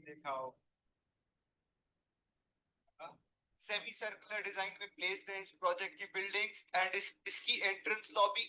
देखा हो semi circular design में प्लेस्ड है इस प्रोजेक्ट की बिल्डिंग्स एंड इसकी एंट्रेंस लॉबी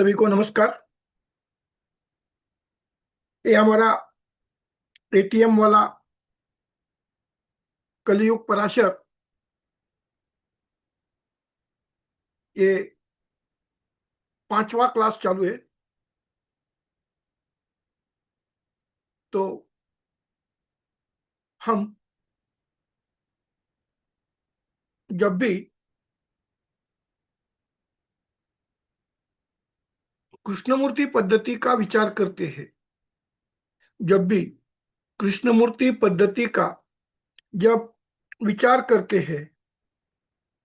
सभी को नमस्कार। ये हमारा एटीएम वाला कलयुग पराशर, ये 5वां क्लास चालू है। तो हम जब भी कृष्णमूर्ति पद्धति का विचार करते हैं, जब भी कृष्णमूर्ति पद्धति का जब विचार करते हैं,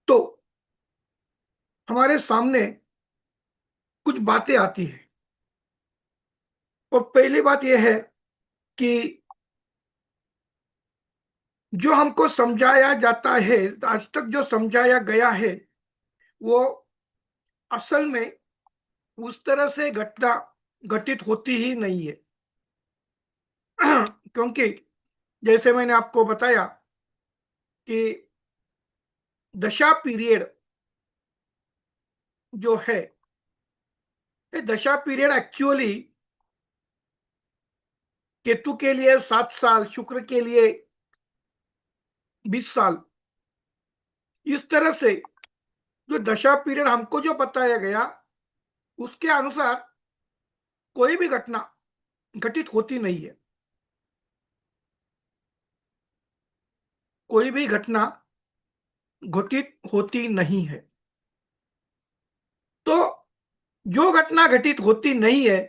तो हमारे सामने कुछ बातें आती है। और पहली बात यह है कि जो हमको समझाया जाता है, आज तक जो समझाया गया है, वो असल में उस तरह से घटना घटित होती ही नहीं है। क्योंकि जैसे मैंने आपको बताया कि दशा पीरियड जो है, ये दशा पीरियड एक्चुअली केतु के लिए 7 साल, शुक्र के लिए 20 साल, इस तरह से जो दशा पीरियड हमको जो बताया गया, उसके अनुसार कोई भी घटना घटित होती नहीं है। कोई भी घटना घटित होती नहीं है। तो जो घटना घटित होती नहीं है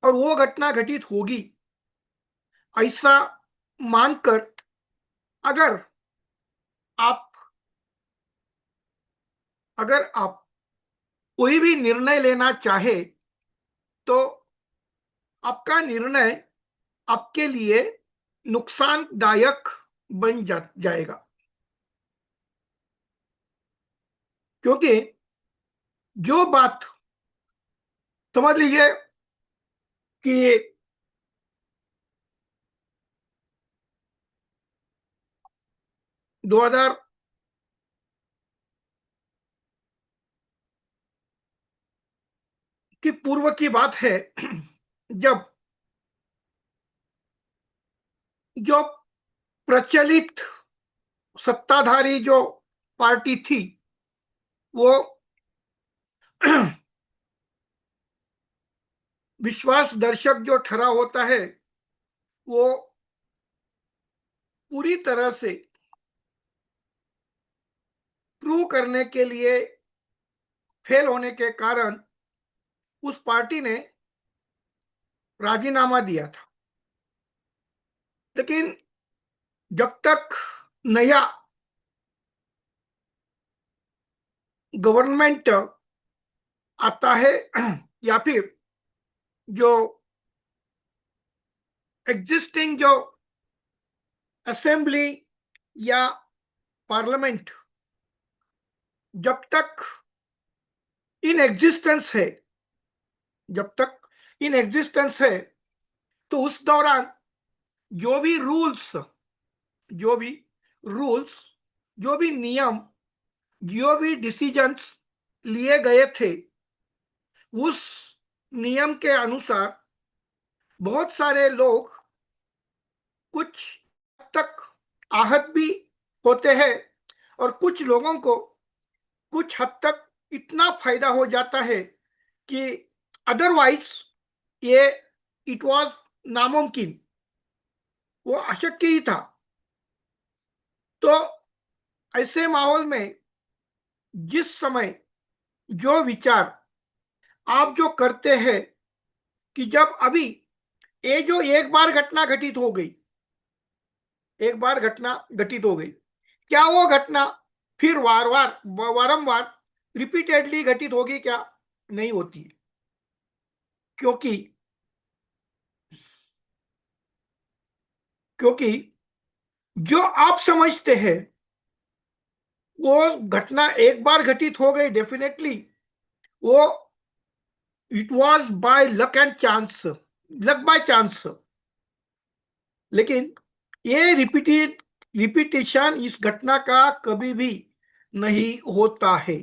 और वो घटना घटित होगी, ऐसा मानकर अगर आप अगर आप कोई भी निर्णय लेना चाहे, तो आपका निर्णय आपके लिए नुकसानदायक बन जाएगा। क्योंकि जो बात, समझ लीजिए कि 2000 की पूर्व की बात है, जब जो प्रचलित सत्ताधारी जो पार्टी थी, वो विश्वास दर्शक जो ठहरा होता है, वो पूरी तरह से प्रूव करने के लिए फेल होने के कारण उस पार्टी ने राजीनामा दिया था। लेकिन जब तक नया गवर्नमेंट आता है, या फिर जो एग्जिस्टिंग जो असेंबली या पार्लियामेंट जब तक इन एग्जिस्टेंस है, जब तक इन एग्जिस्टेंस है, तो उस दौरान जो भी रूल्स, जो भी रूल्स, जो भी नियम, जो भी डिसीजंस लिए गए थे, उस नियम के अनुसार बहुत सारे लोग कुछ हद तक आहत भी होते हैं, और कुछ लोगों को कुछ हद तक इतना फायदा हो जाता है कि अदरवाइज ये इट वाज नामुमकिन, वो अशक्य ही था। तो ऐसे माहौल में जिस समय जो विचार आप जो करते हैं कि जब अभी ये जो एक बार घटना घटित हो गई, एक बार घटना घटित हो गई, क्या वो घटना फिर वारंवार रिपीटेडली घटित होगी? क्या नहीं होती। क्योंकि क्योंकि जो आप समझते हैं वो घटना एक बार घटित हो गई, डेफिनेटली वो it was by luck and chance, luck by chance. लेकिन ये रिपीटेशन इस घटना का कभी भी नहीं होता है।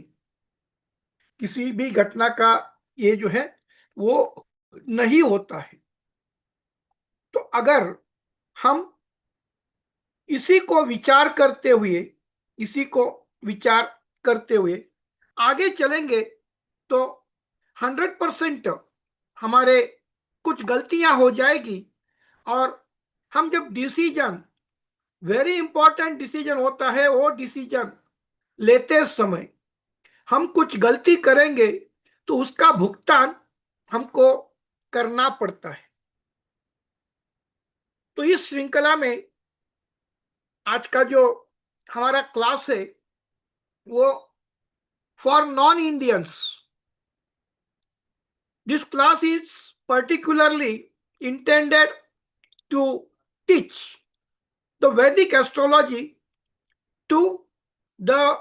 किसी भी घटना का ये जो है वो नहीं होता है। तो अगर हम इसी को विचार करते हुए, इसी को विचार करते हुए आगे चलेंगे तो 100% हमारे कुछ गलतियां हो जाएगी। और हम जब डिसीजन, वेरी इंपॉर्टेंट डिसीजन होता है, वो डिसीजन लेते समय हम कुछ गलती करेंगे तो उसका भुगतान हमको करना पड़ता है। तो इस श्रृंखला में आज का जो हमारा क्लास है वो for non Indians. This class is particularly intended to teach the Vedic astrology to the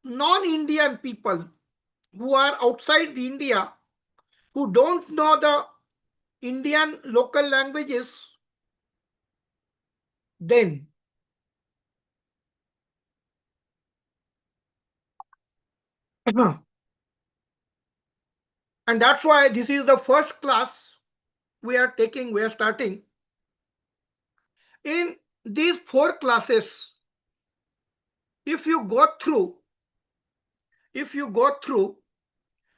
non-Indian people who are outside the India, who don't know the Indian local languages. Then and that's why this is the first class we are taking, we are starting. In these 4 classes, if you go through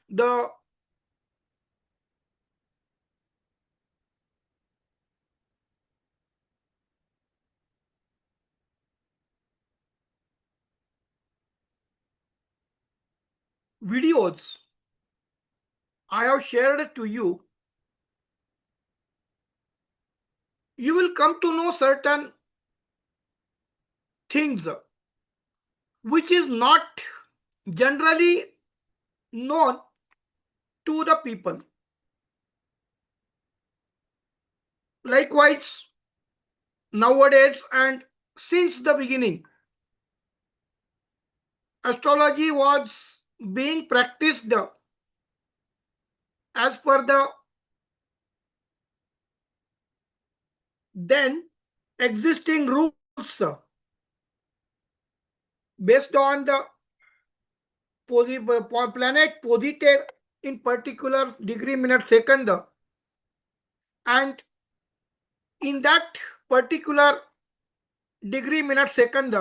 the videos I have shared to you, you will come to know certain things which is not generally known to the people. Likewise, nowadays and since the beginning, astrology was being practiced as per the then existing rules based on the planet posited in particular degree, minute, second, and in that particular degree, minute, second,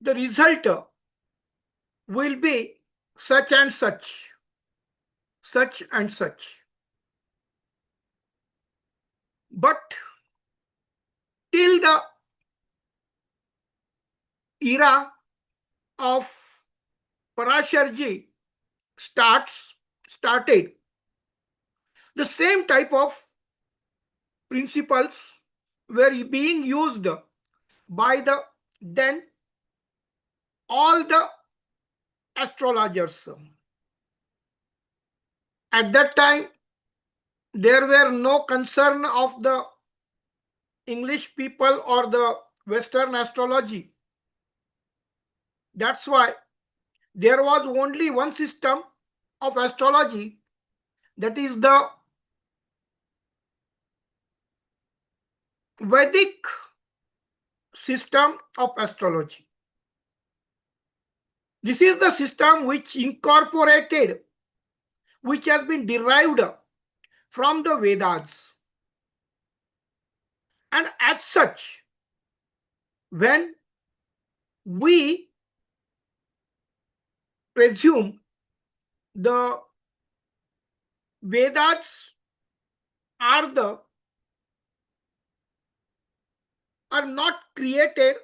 the result will be such and such, such and such. But till the era of Parasharji started, the same type of principles were being used by the then all the astrologers. At that time, there were no concern of the English people or the Western astrology. That's why there was only one system of astrology, that is the Vedic system of astrology. This is the system which has been derived from the Vedas. And as such, when we presume the Vedas are not created,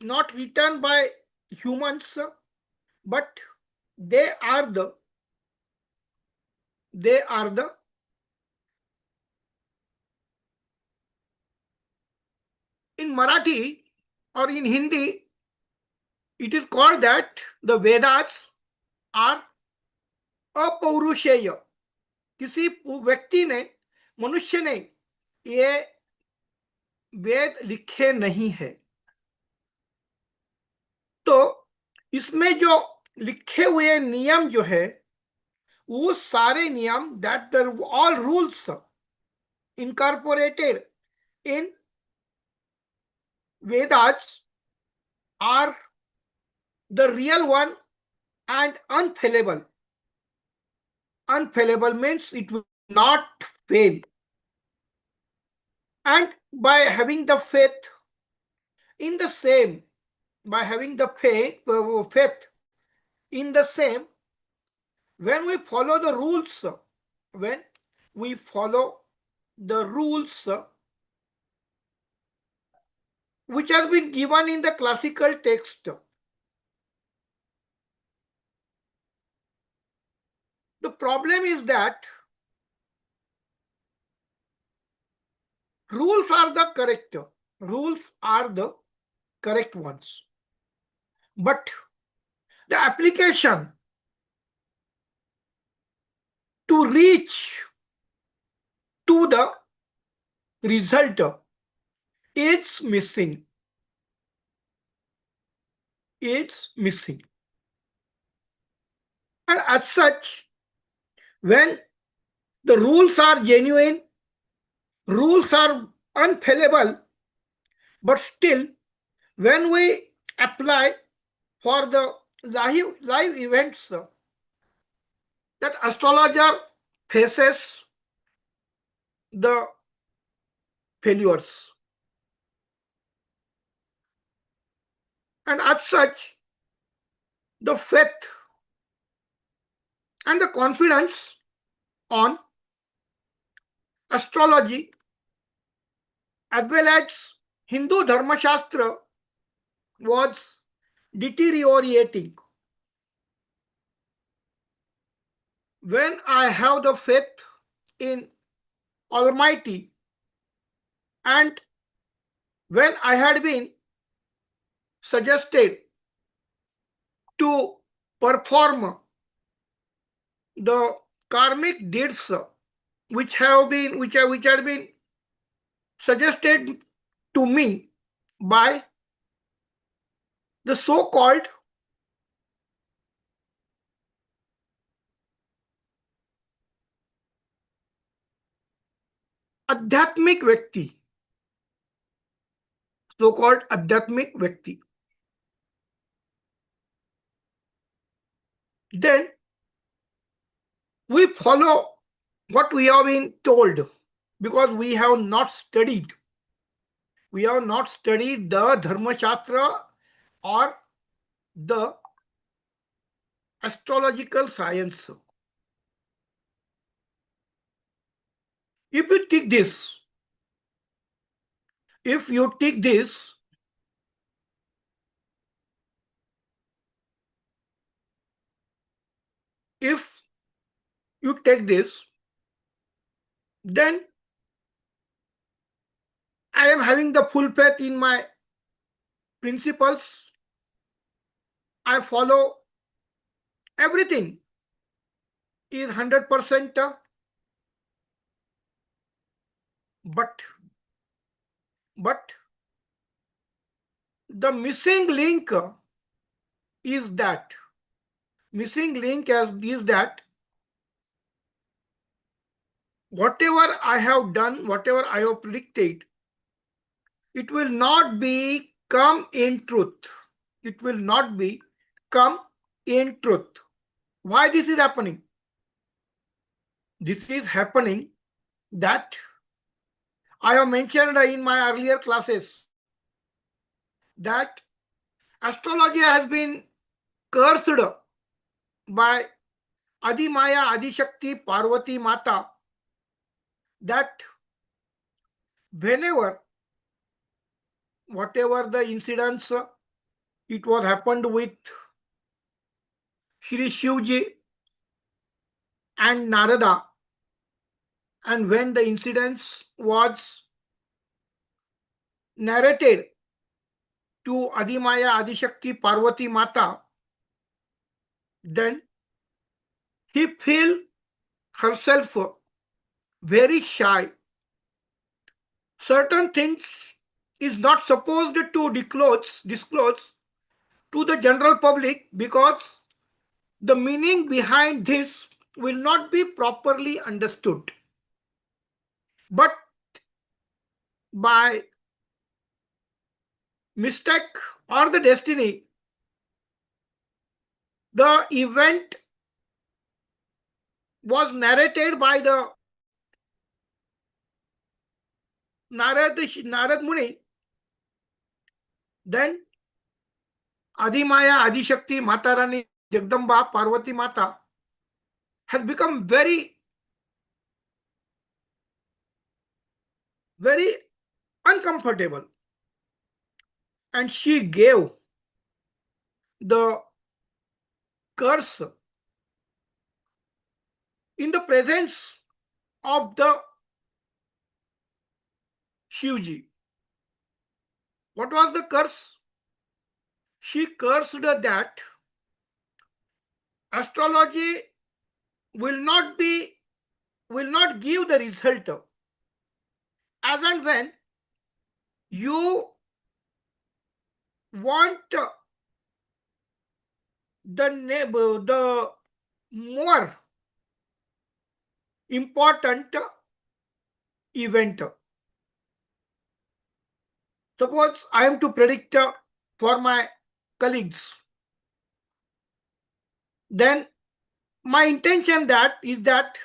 not written by humans, but they are the in Marathi or in Hindi, it is called that the Vedas are अपौरुषेय। किसी व्यक्ति ने, मनुष्य ने ये वेद लिखे नहीं है। तो इसमें जो लिखे हुए नियम जो है, वो सारे नियम, that all rules incorporated in Vedas are the real one and unfallible. unfallible means it will not fail. And by having the faith in the same, by having the faith in the same, when we follow the rules, when we follow the rules which have been given in the classical text, the problem is that rules are the correct ones, but the application to reach to the result is missing. It's missing. And as such, when the rules are genuine, rules are unfallible, but still, when we apply for the live events, that astrologer faces the failures. And as such, the faith and the confidence on astrology as well as Hindu Dharma Shastra was deteriorating. When I have the faith in Almighty, and when I had been suggested to perform the karmic deeds which had been suggested to me by the so-called Adhyatmik Vyakti, so-called Adhyatmik Vyakti, then we follow what we have been told, because we have not studied. We have not studied the Dharma Shastra or the astrological science. If you take this, if you take this, then I am having the full faith in my principles. I follow everything is 100%, but the missing link is that whatever I have done, whatever I have predicted, it will not be come in truth. It will not be come in truth. Why this is happening? This is happening that I have mentioned in my earlier classes that astrology has been cursed by Adi Maya, Adi Shakti, Parvati Mata, that whenever whatever the incidents it was happened with Shri Shivji and Narada, and when the incidents was narrated to Adi Maya, Adi Shakti, Parvati Mata, then he feel herself very shy. Certain things is not supposed to disclose to the general public, because the meaning behind this will not be properly understood. But by mistake or the destiny, the event was narrated by the Narad Muni, then Adimaya, Adishakti, Matarani, Jagdamba, Parvati Mata has become very, very uncomfortable. And she gave the curse in the presence of the Shivji. What was the curse? She cursed that astrology will not give the result as and when you want the more important event. Suppose I am to predict for my colleagues, then my intention is that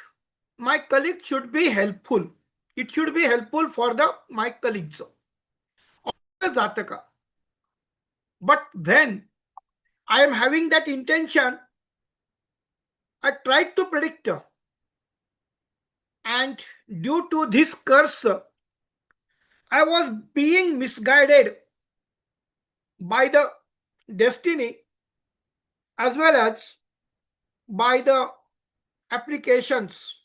my colleague should be helpful. It should be helpful for my colleagues. Jataka. But when I am having that intention, I tried to predict, and due to this curse, I was being misguided by the destiny as well as by the applications,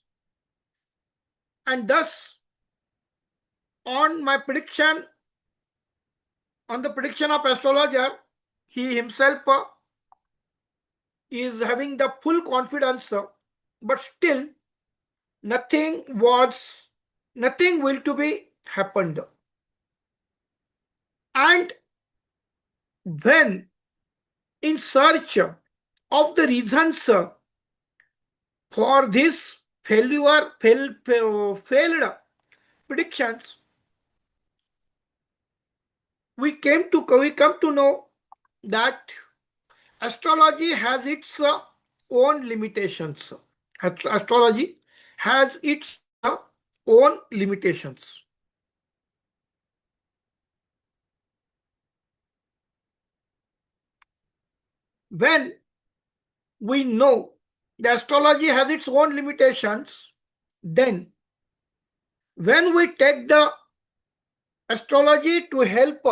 and thus on the prediction of astrologer, he himself is having the full confidence, but still nothing will to be happened. And when in search of the reasons for this failed predictions, we come to know that astrology has its own limitations. Astrology has its own limitations. When we know the astrology has its own limitations, then when we take the astrology to help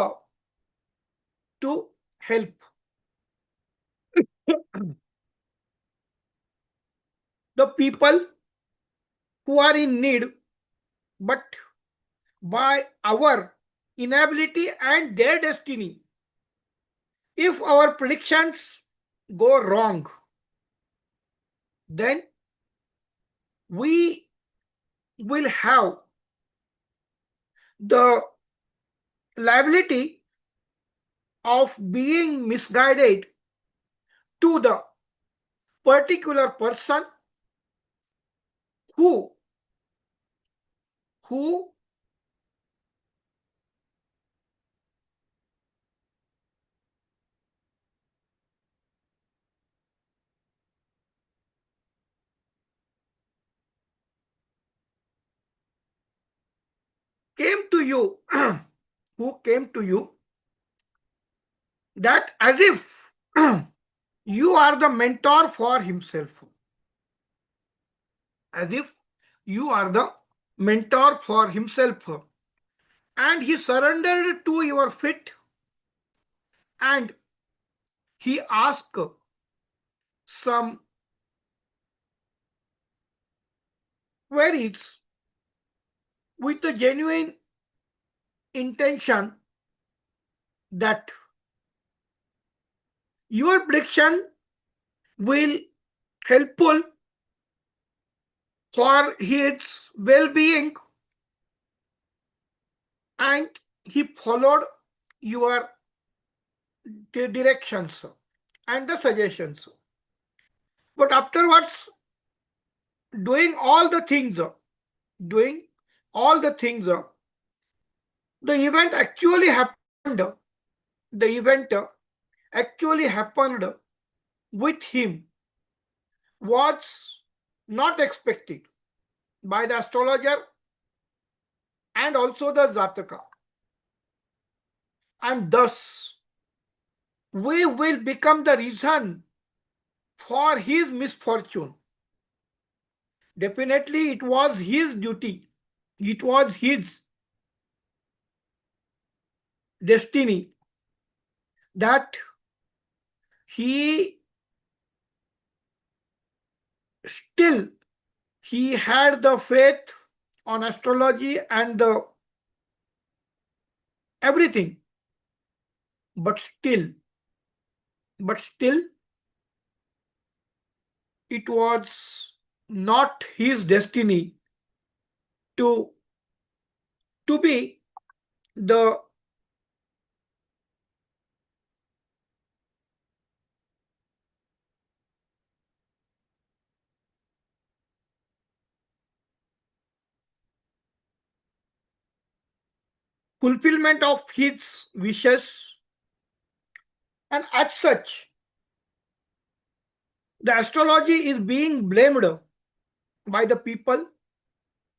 the people who are in need, but by our inability and their destiny, if our predictions go wrong, then we will have the liability of being misguided to the particular person who came to you that as if you are the mentor for himself, as if you are the mentor for himself, and he surrendered to your feet and he asked some queries with the genuine intention that your prediction will helpful for his well-being, and he followed your directions and the suggestions. But afterwards, doing all the things, the event actually happened. The event actually happened with him was not expected by the astrologer and also the jataka. And thus, we will become the reason for his misfortune. Definitely, it was his duty. It was his destiny that he still he had the faith on astrology and the everything, but still it was not his destiny to be the fulfillment of his wishes. And as such, the astrology is being blamed by the people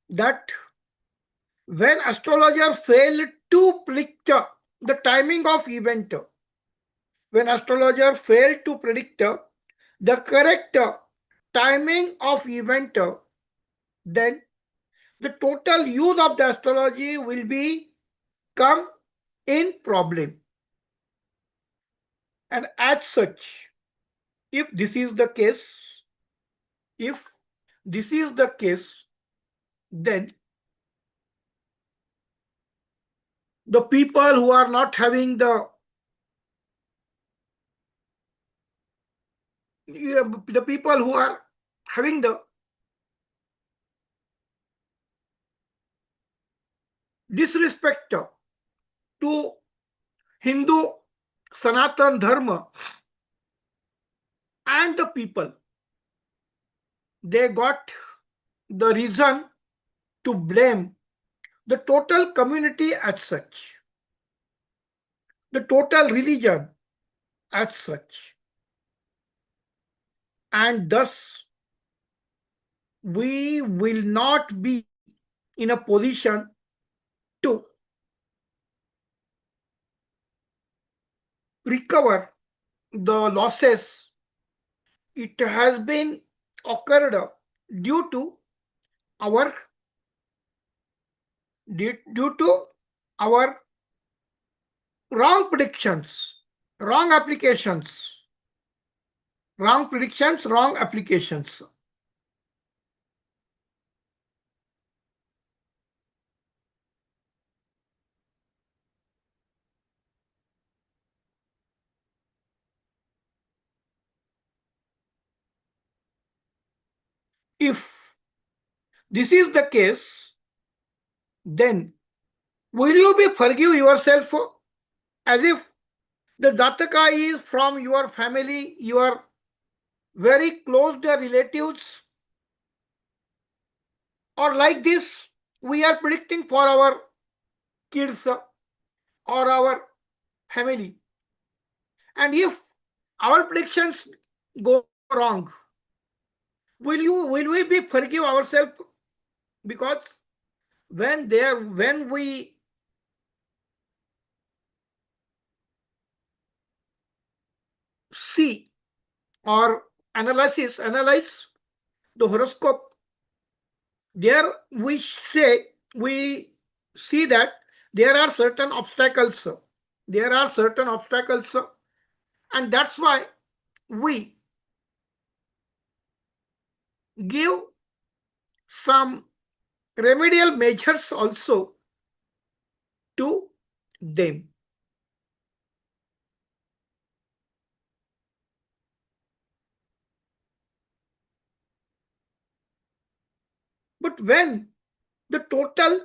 that when astrologer failed to predict the timing of event, when astrologer failed to predict the correct timing of event, then the total use of the astrology will be come in problem. And as such, if this is the case, then the people who are not having the people who are having the disrespect to Hindu Sanatan Dharma and the people, they got the reason to blame the total community as such, the total religion as such. And thus, we will not be in a position to recover the losses it has been occurred due to our wrong predictions, wrong applications, wrong predictions, wrong applications. If this is the case, then will you be forgive yourself as if the jataka is from your family, your very close relatives, or like this we are predicting for our kids or our family, and if our predictions go wrong, will we be forgive ourselves? Because when we see or analyze the horoscope, there we see that there are certain obstacles, and that's why we give some remedial measures also to them. But when the total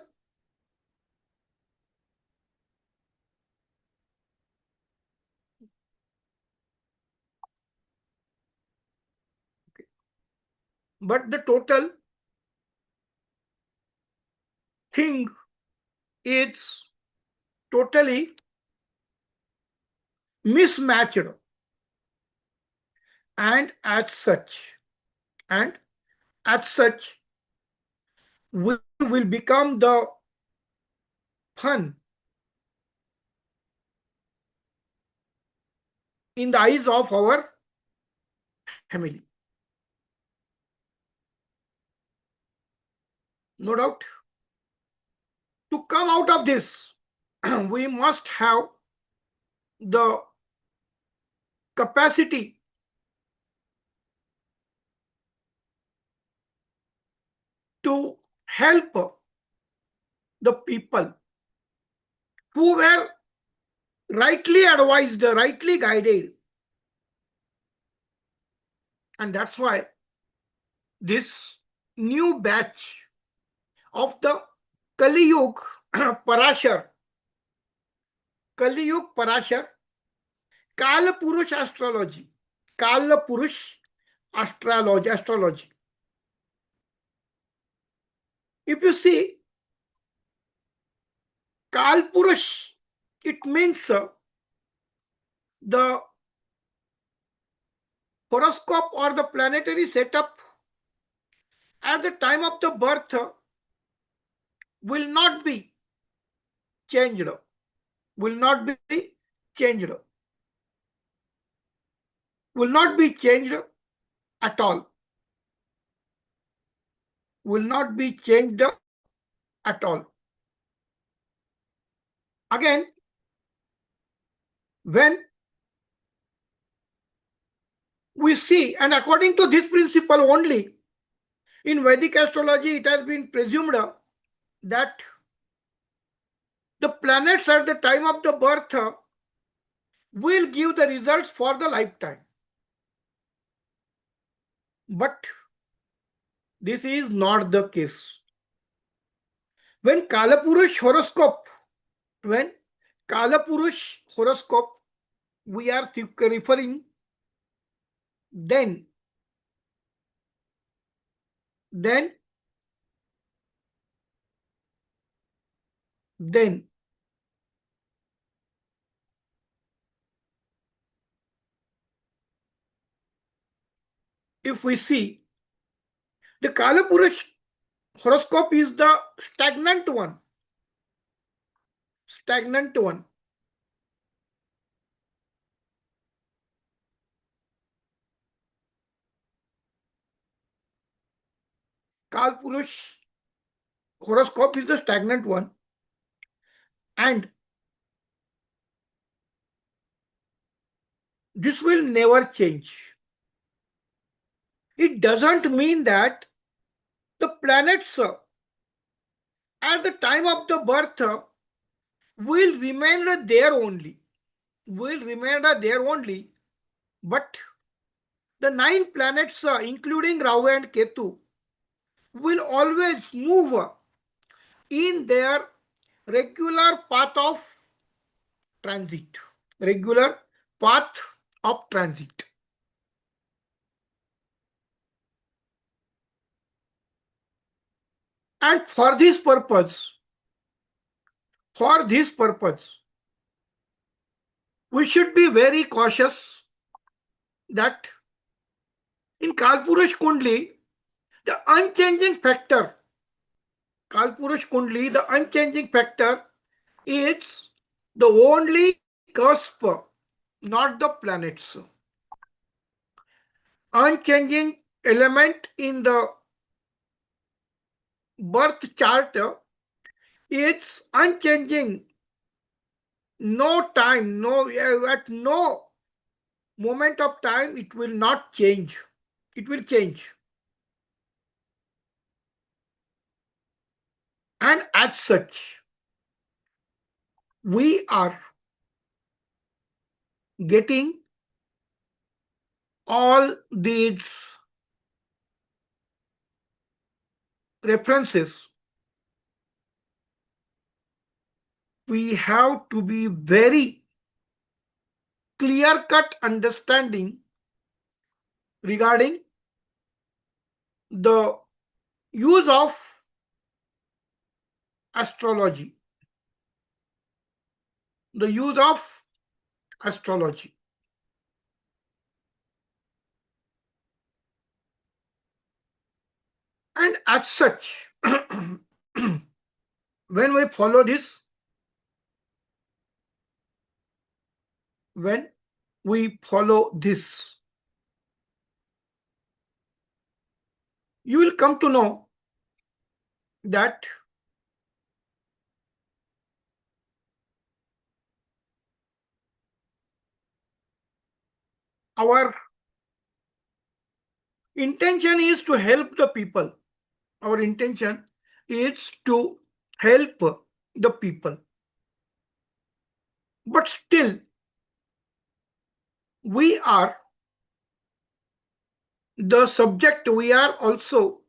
thing is totally mismatched, and as such, and As such, we will become the fun in the eyes of our family. No doubt. To come out of this, we must have the capacity to help the people who were rightly advised, rightly guided. And that's why this new batch of the Kaliyug Parashar, Kaliyug Parashar Kalpurush Astrology, Kalpurush Astrology. If you see Kalpurush, it means the horoscope or the planetary setup at the time of the birth will not be changed, will not be changed, will not be changed at all, will not be changed at all. Again, when we see, and according to this principle only, in Vedic astrology, it has been presumed that the planets at the time of the birth will give the results for the lifetime. But this is not the case. When Kalpurush horoscope, we are referring, then if we see, the Kalpurush horoscope is the stagnant one. Kalpurush horoscope is the stagnant one, and this will never change. It doesn't mean that the planets at the time of the birth will remain there only, but the 9 planets, including Rahu and Ketu, will always move in their regular path of transit. And for this purpose, we should be very cautious that in Kalpurush Kundli, the unchanging factor is the only cusp, not the planets. Unchanging element in the birth chart, it's unchanging. No time, at no moment of time, it will not change. It will change. And as such, we are getting all these references. We have to be very clear-cut understanding regarding the use of astrology. And as such, when we follow this, you will come to know that our intention is to help the people. Our intention is to help the people. But still, we are the subject, we are also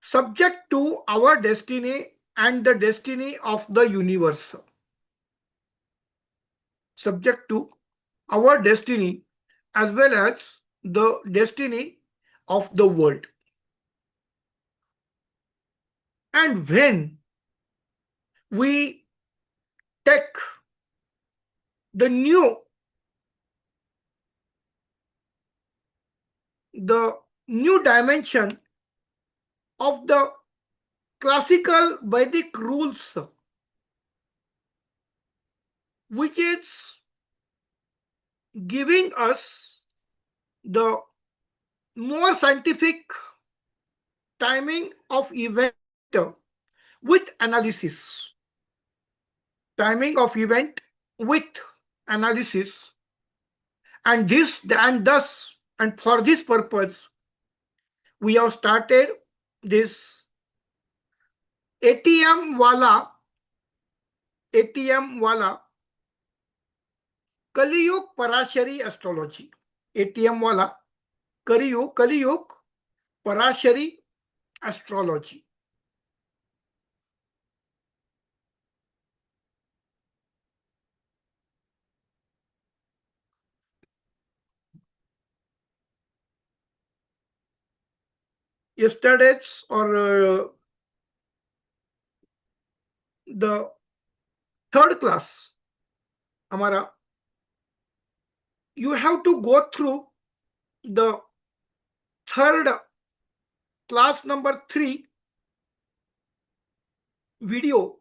subject to our destiny and the destiny of the universe. Subject to our destiny as well as the destiny of the world. And when we take the new dimension of the classical Vedic rules, which is giving us the more scientific timing of event with analysis. Timing of event with analysis. And thus, and for this purpose, we have started this ATM wala Kaliyug Parashar Astrology. ATM wala Kaliyug Parashar Astrology. Yesterday's or the third class, Amara, you have to go through the third class number 3 video.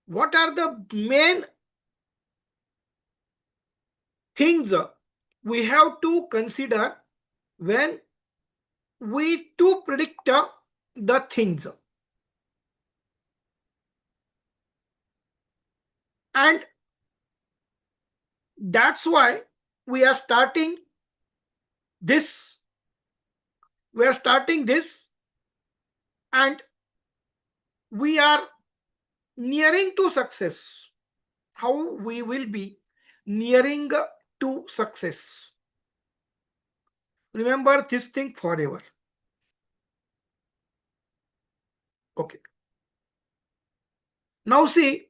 What are the main things we have to consider when we to predict the things? And that's why we are starting this. And we are nearing to success. How we will be nearing to success? Remember this thing forever. Okay. Now see,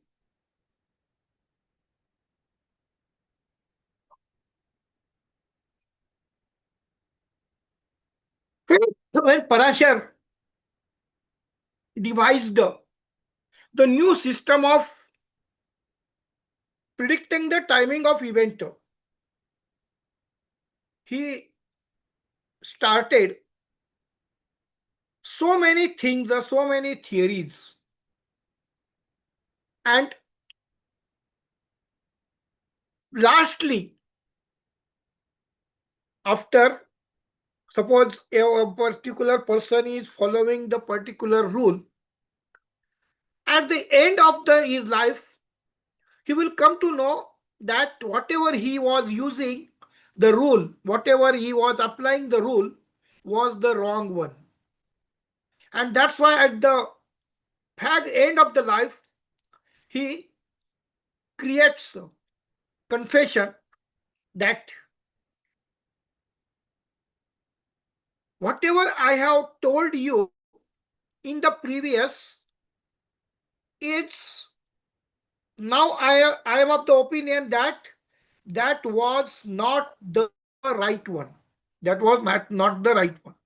when Parashar devised the new system of predicting the timing of event, he started so many things, so many theories. And lastly, after, suppose a particular person is following the particular rule, at the end of his life, he will come to know that whatever he was using the rule, whatever he was applying the rule, was the wrong one. And that's why at the end of the life, he creates confession that whatever I have told you in the previous, it's now I am of the opinion that that was not the right one. That was not the right one.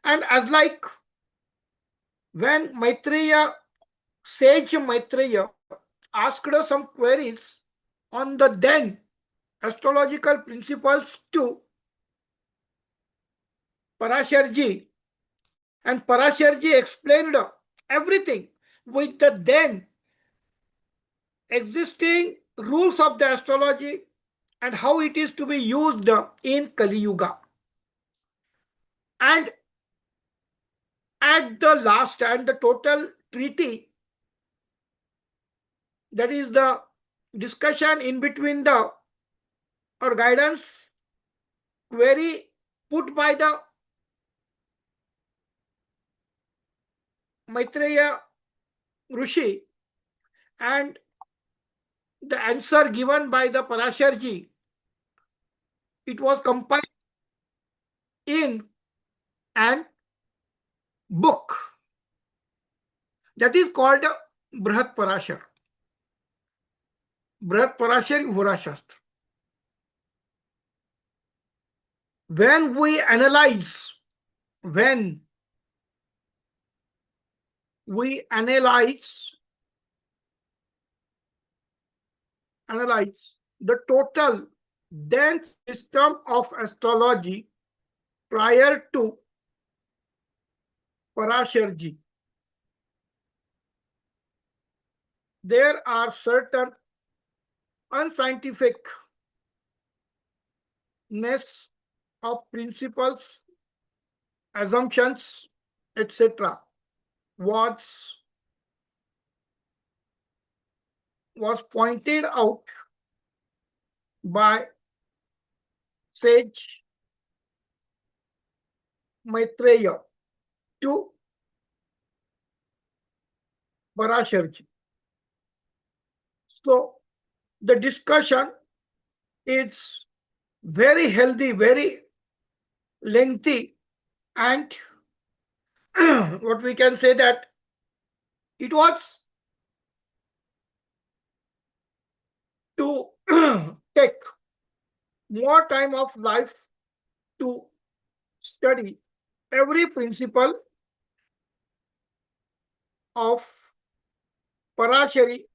And as like when Sage Maitreya asked some queries on the then astrological principles to Parasharji, and Parasharji explained everything with the then existing rules of the astrology and how it is to be used in Kali Yuga. And at the last and the total treaty, that is the discussion in between the or guidance query put by the Maitreya Rishi and the answer given by the Parasharji, it was compiled in an book that is called Brihat Parashar. Brihat Parashar Hora Shastra. When we analyze the total dense system of astrology prior to Parasharji, there are certain unscientificness of principles, assumptions, etc. was pointed out by sage Maitreya to Parasharji. So the discussion is very healthy, very lengthy, and what we can say that it was to take more time of life to study every principle of Parashari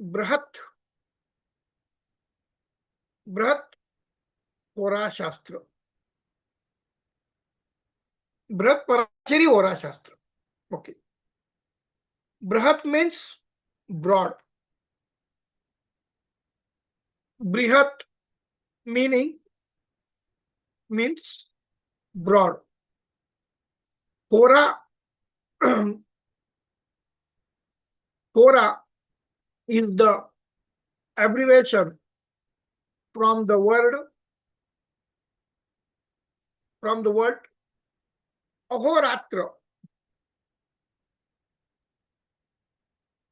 Brihat Hora Shastra. Brihat Parashari Hora Shastra. Okay. Brihat means broad. Brihat means broad. Hora Hora is the abbreviation from the word ahoratra.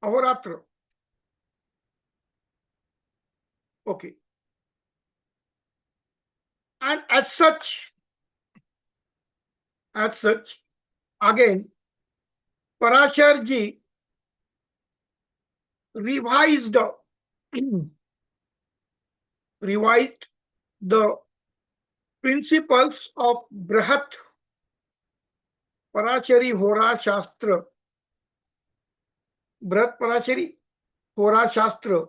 Ahoratra. Okay. And as such, again, Parasharji revised the principles of Brihat Parashari Hora Shastra. Brihat Parashari Hora Shastra.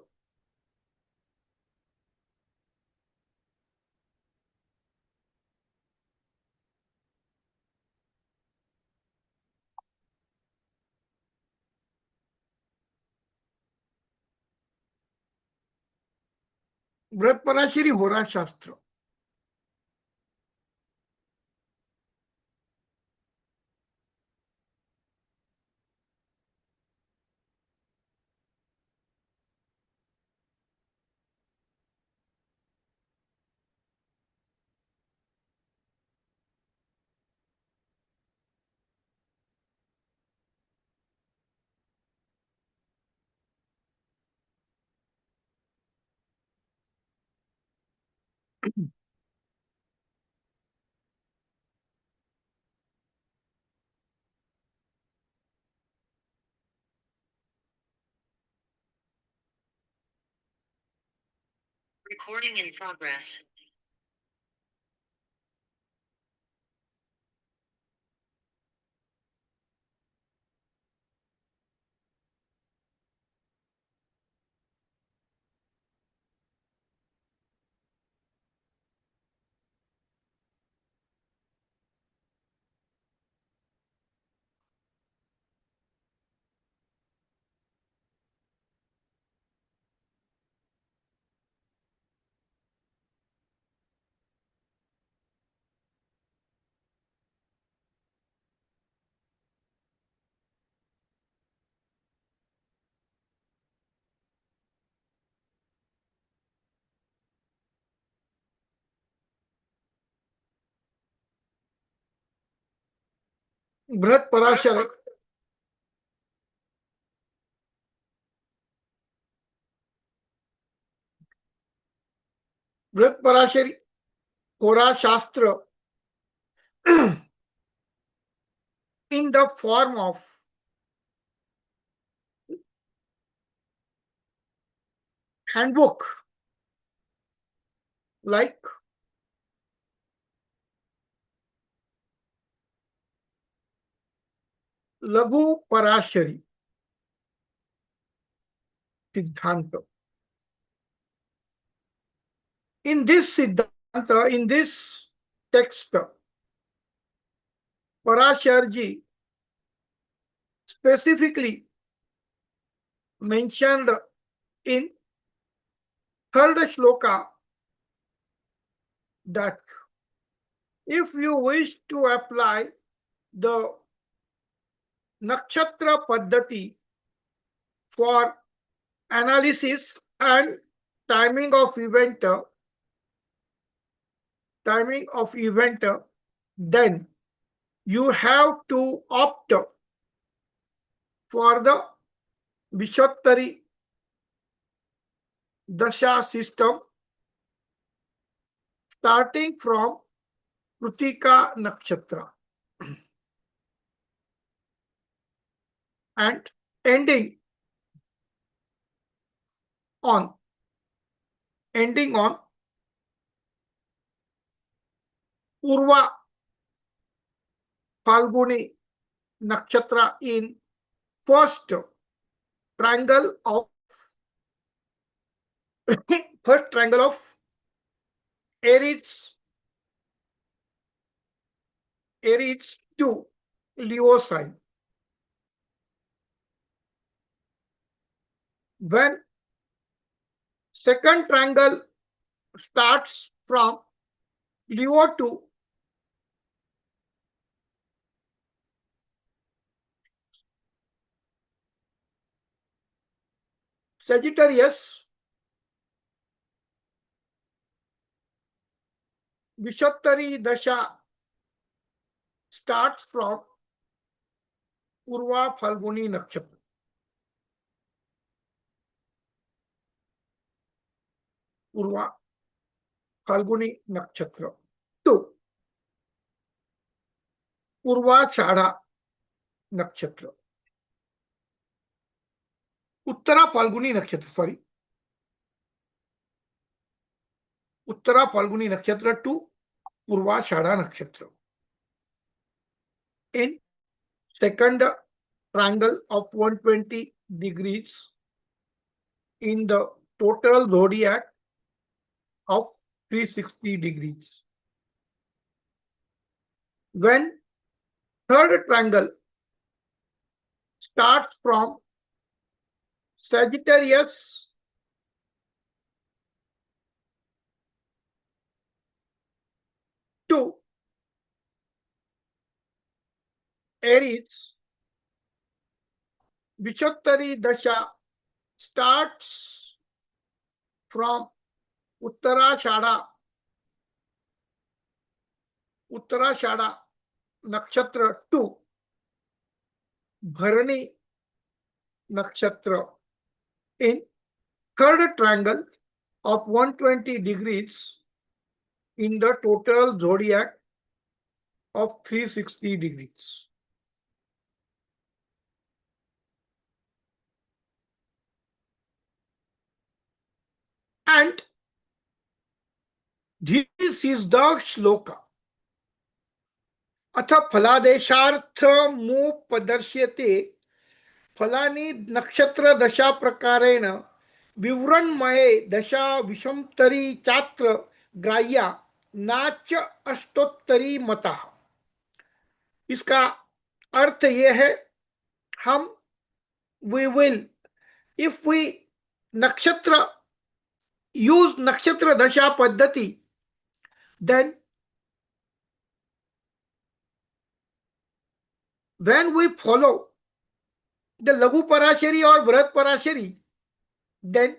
Brihat Parashari Hora Shastra. Recording in progress. बृहत पराशर बृहत पराशरी होरा शास्त्र in the form of handbook like लघु पराशरी सिद्धांत. In this siddhanta, in this text, Parasharji specifically mentioned in third shloka that if you wish to apply the nakshatra paddhati for analysis and timing of event, then you have to opt for the Vishottari Dasha system starting from Kritika Nakshatra and ending on Purva Phalguni Nakshatra in first triangle of Aries to Leo sign. When second triangle starts from Leo to Sagittarius, Vishottari Dasha starts from Purva Phalguni Nakshatra. Purva Phalguni Nakshatra to Purvachada Nakshatra. Uttara Phalguni Nakshatra, sorry. Uttara Phalguni Nakshatra to Purvachada Nakshatra. In second triangle of 120 degrees in the total zodiac of 360 degrees. When third triangle starts from Sagittarius to Aries, Vishottari Dasha starts from Uttarashada Nakshatra to Bharani Nakshatra in third triangle of 120 degrees in the total zodiac of 360 degrees. And this is the shloka. अथ फलादेशार्थमुपदर्श्यते फलानि नक्षत्र दशा प्रकारेण विवरणमये दशा विषमतरी चात्र ग्राह्या नाच अष्टोत्तरी मतः. इसका अर्थ यह है, हम we will, if we use nakshatra dasha paddhati, then when we follow the Laghu Parashari or Bharat Parashari, then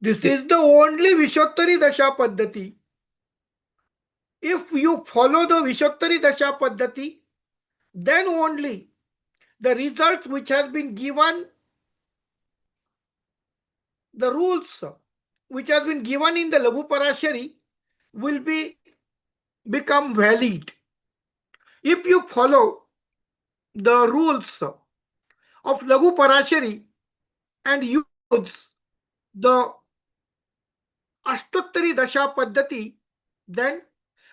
this is the only Vishottari Dasha Paddhati. If you follow the Vishottari Dasha Paddhati, then only the results which has been given, the rules which has been given in the Lagu Parashari will become valid. If you follow the rules of Lagu Parashari and use the Ashtottari Dasha Paddhati, then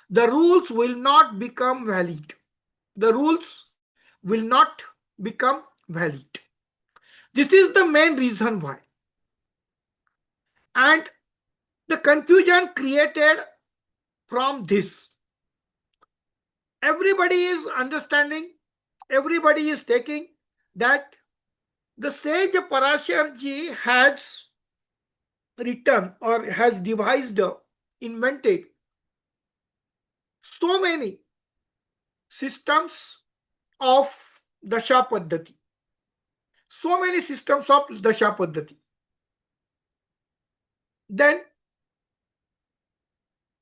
the rules will not become valid. The rules will not become valid. This is the main reason why. And the confusion created from this. Everybody is understanding, everybody is taking that the sage Parashar ji has written or has devised, invented so many systems of Dasha Paddhati. So many systems of Dasha Paddhati. Then,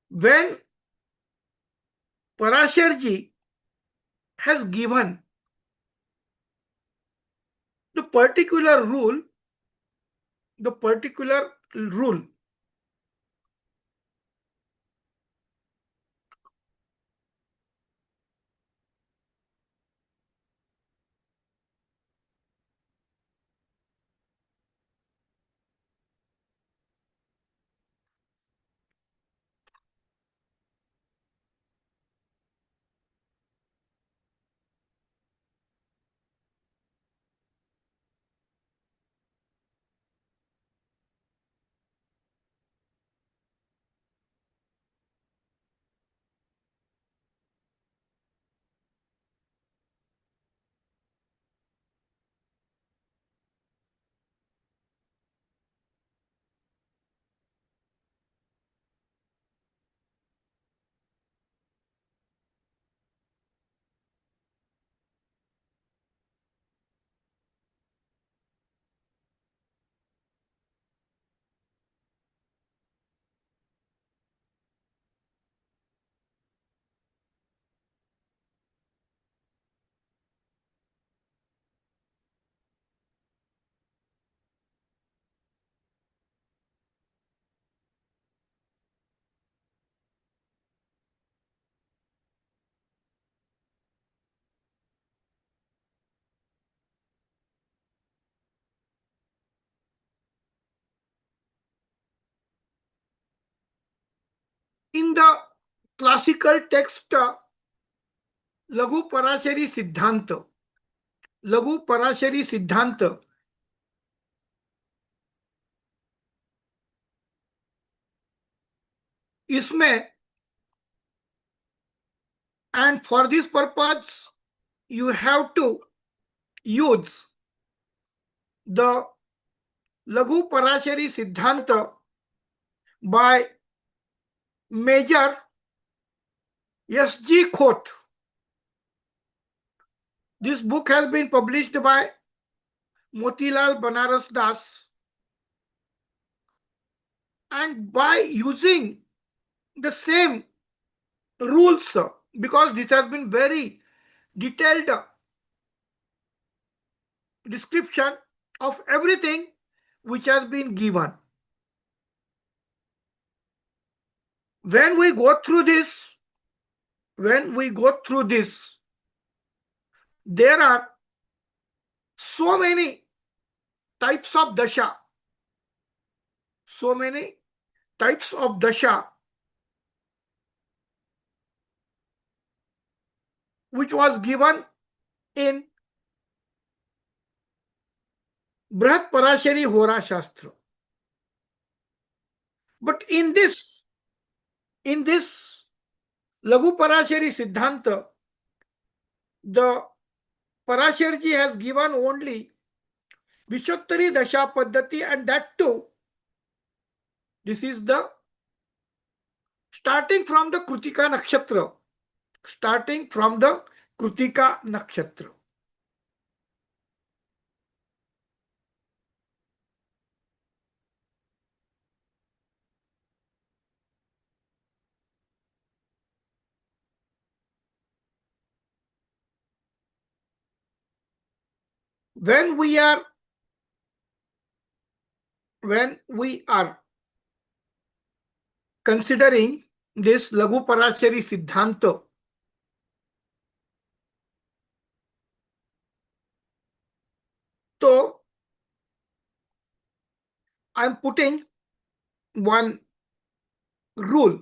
when Parashar ji has given the particular rule, in the classical text Lagu Parashari Siddhanta, Lagu Parashari Siddhanta, इसमें, and for this purpose you have to use the Lagu Parashari Siddhanta by Major S.G. Khoth. This book has been published by Motilal Banaras Das, and by using the same rules, because this has been very detailed description of everything which has been given. When we go through this, there are so many types of dasha, which was given in Brihat Parashari Hora Shastra. But in this Lagu Parashari Siddhanta, the Parasharji has given only Vishottari Dasha Paddhati, and that too, this is the starting from the Krutika Nakshatra. when we are considering this Laghu Parashari Siddhanta, so I'm putting one rule.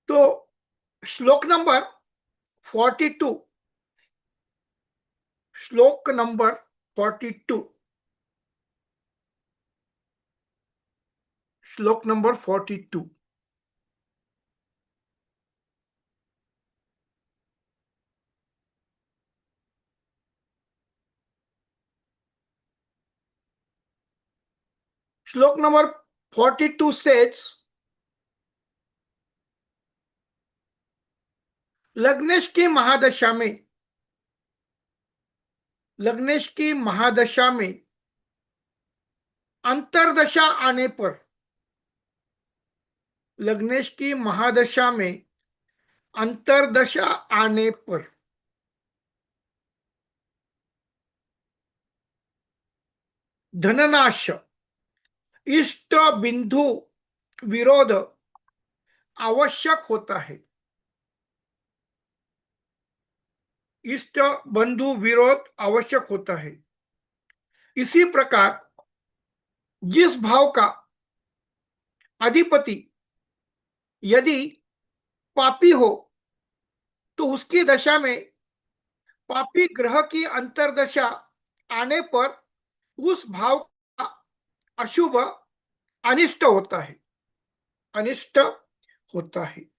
So श्लोक number 42. श्लोक number 42. श्लोक number 42. श्लोक number 42 says, लग्नेश की महादशा में अंतरदशा आने पर, लग्नेश की महादशा में अंतरदशा आने पर धननाश, इष्ट बिंदु विरोध आवश्यक होता है। इष्ट बंधु विरोध आवश्यक होता है। इसी प्रकार जिस भाव का अधिपति यदि पापी हो तो उसकी दशा में पापी ग्रह की अंतरदशा आने पर उस भाव का अशुभ अनिष्ट होता है। अनिष्ट होता है।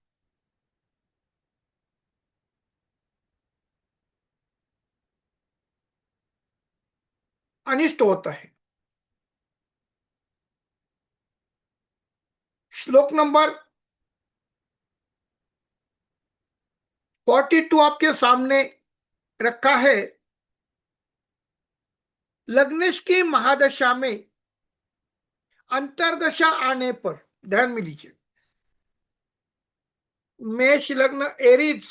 अनिष्ट होता है। श्लोक नंबर 42 आपके सामने रखा है। लग्नेश की महादशा में अंतरदशा आने पर, ध्यान में लीजिए, मेष लग्न Aries,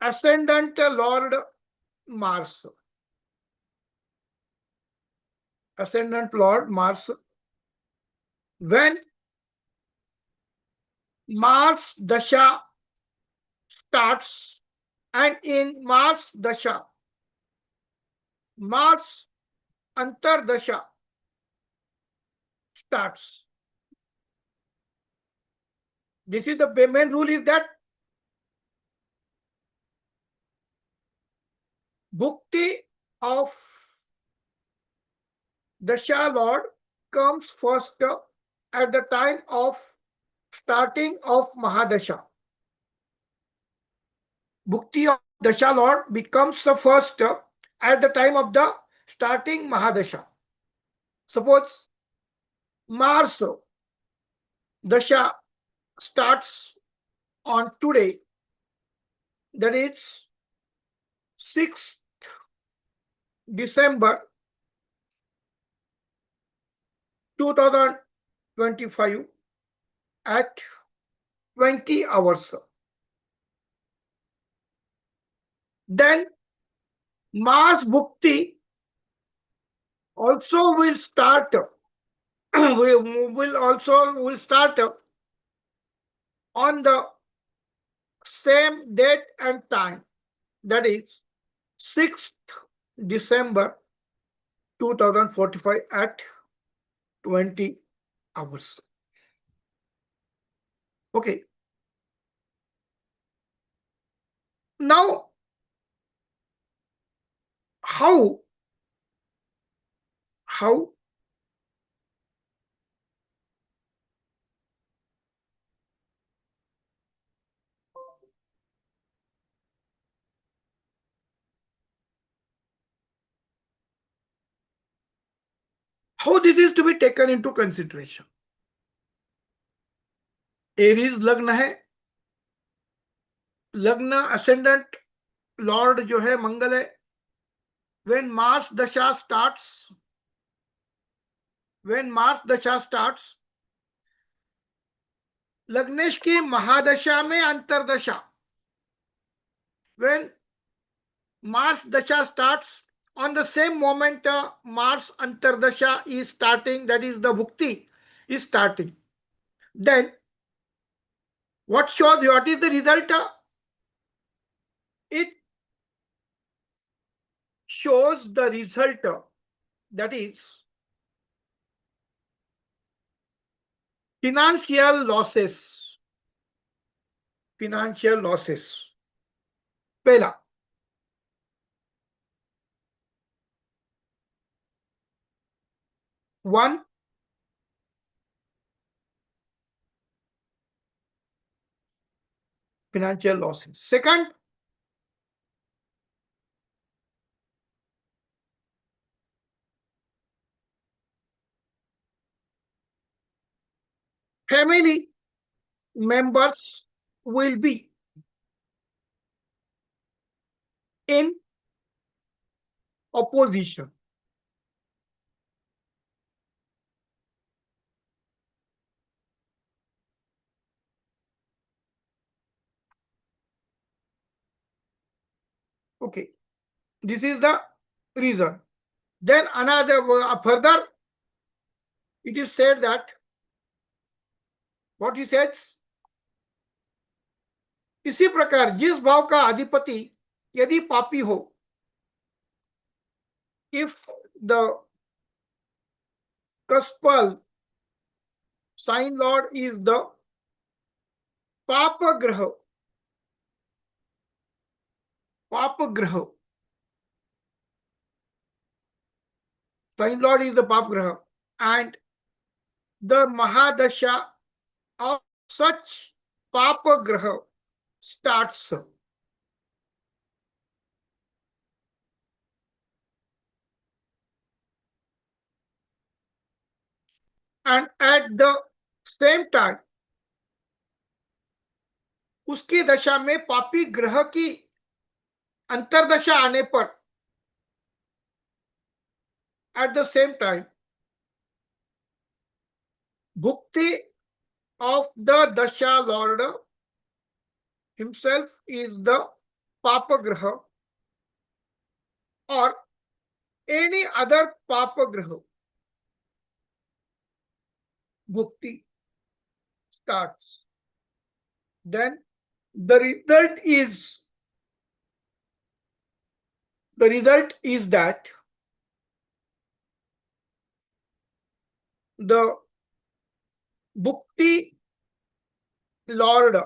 ascendant Lord Mars, ascendant Lord Mars. When Mars dasha starts, and in Mars dasha, Mars antardasha starts. This is the main rule, is that Bhukti of Dasha Lord comes first at the time of starting of Mahadasha. Bhukti of Dasha Lord becomes the first at the time of the starting Mahadasha. Suppose Mars Dasha starts on today, that is 6th December 2025 at 20 hours. Then Mars Bhukti also will start will start on the same date and time, that is 6th December 2045 at 20 hours. Okay. Now, how this is to be taken into consideration? Aries लग्न है, लग्न ascendant Lord जो है मंगल है, when Mars Dasha starts, लग्नेश की महादशा में अंतरदशा, when Mars Dasha starts, on the same moment Mars Antardasha is starting, that is the Bhukti is starting. Then what is the result? It shows the result, that is financial losses. पहला, one, financial losses. Second, family members will be in opposition. Okay, this is the reason. Then another further, it is said that what he says, इसी प्रकार जिस भाव का अधिपति यदि पापी हो, if the CUSPAL sign lord is the Papa Graha, sign lord is the Papa Graha, and the Mahadasha of such Papa Graha starts. And at the same time, उसकी दशा में पापी ग्रह की अंतरदशा आने पर, at the same time, Bhukti of the Dasha Lord himself is the Papa Graha or any other Papa Graha. Bhukti starts. Then the result is that the Bhukti Lord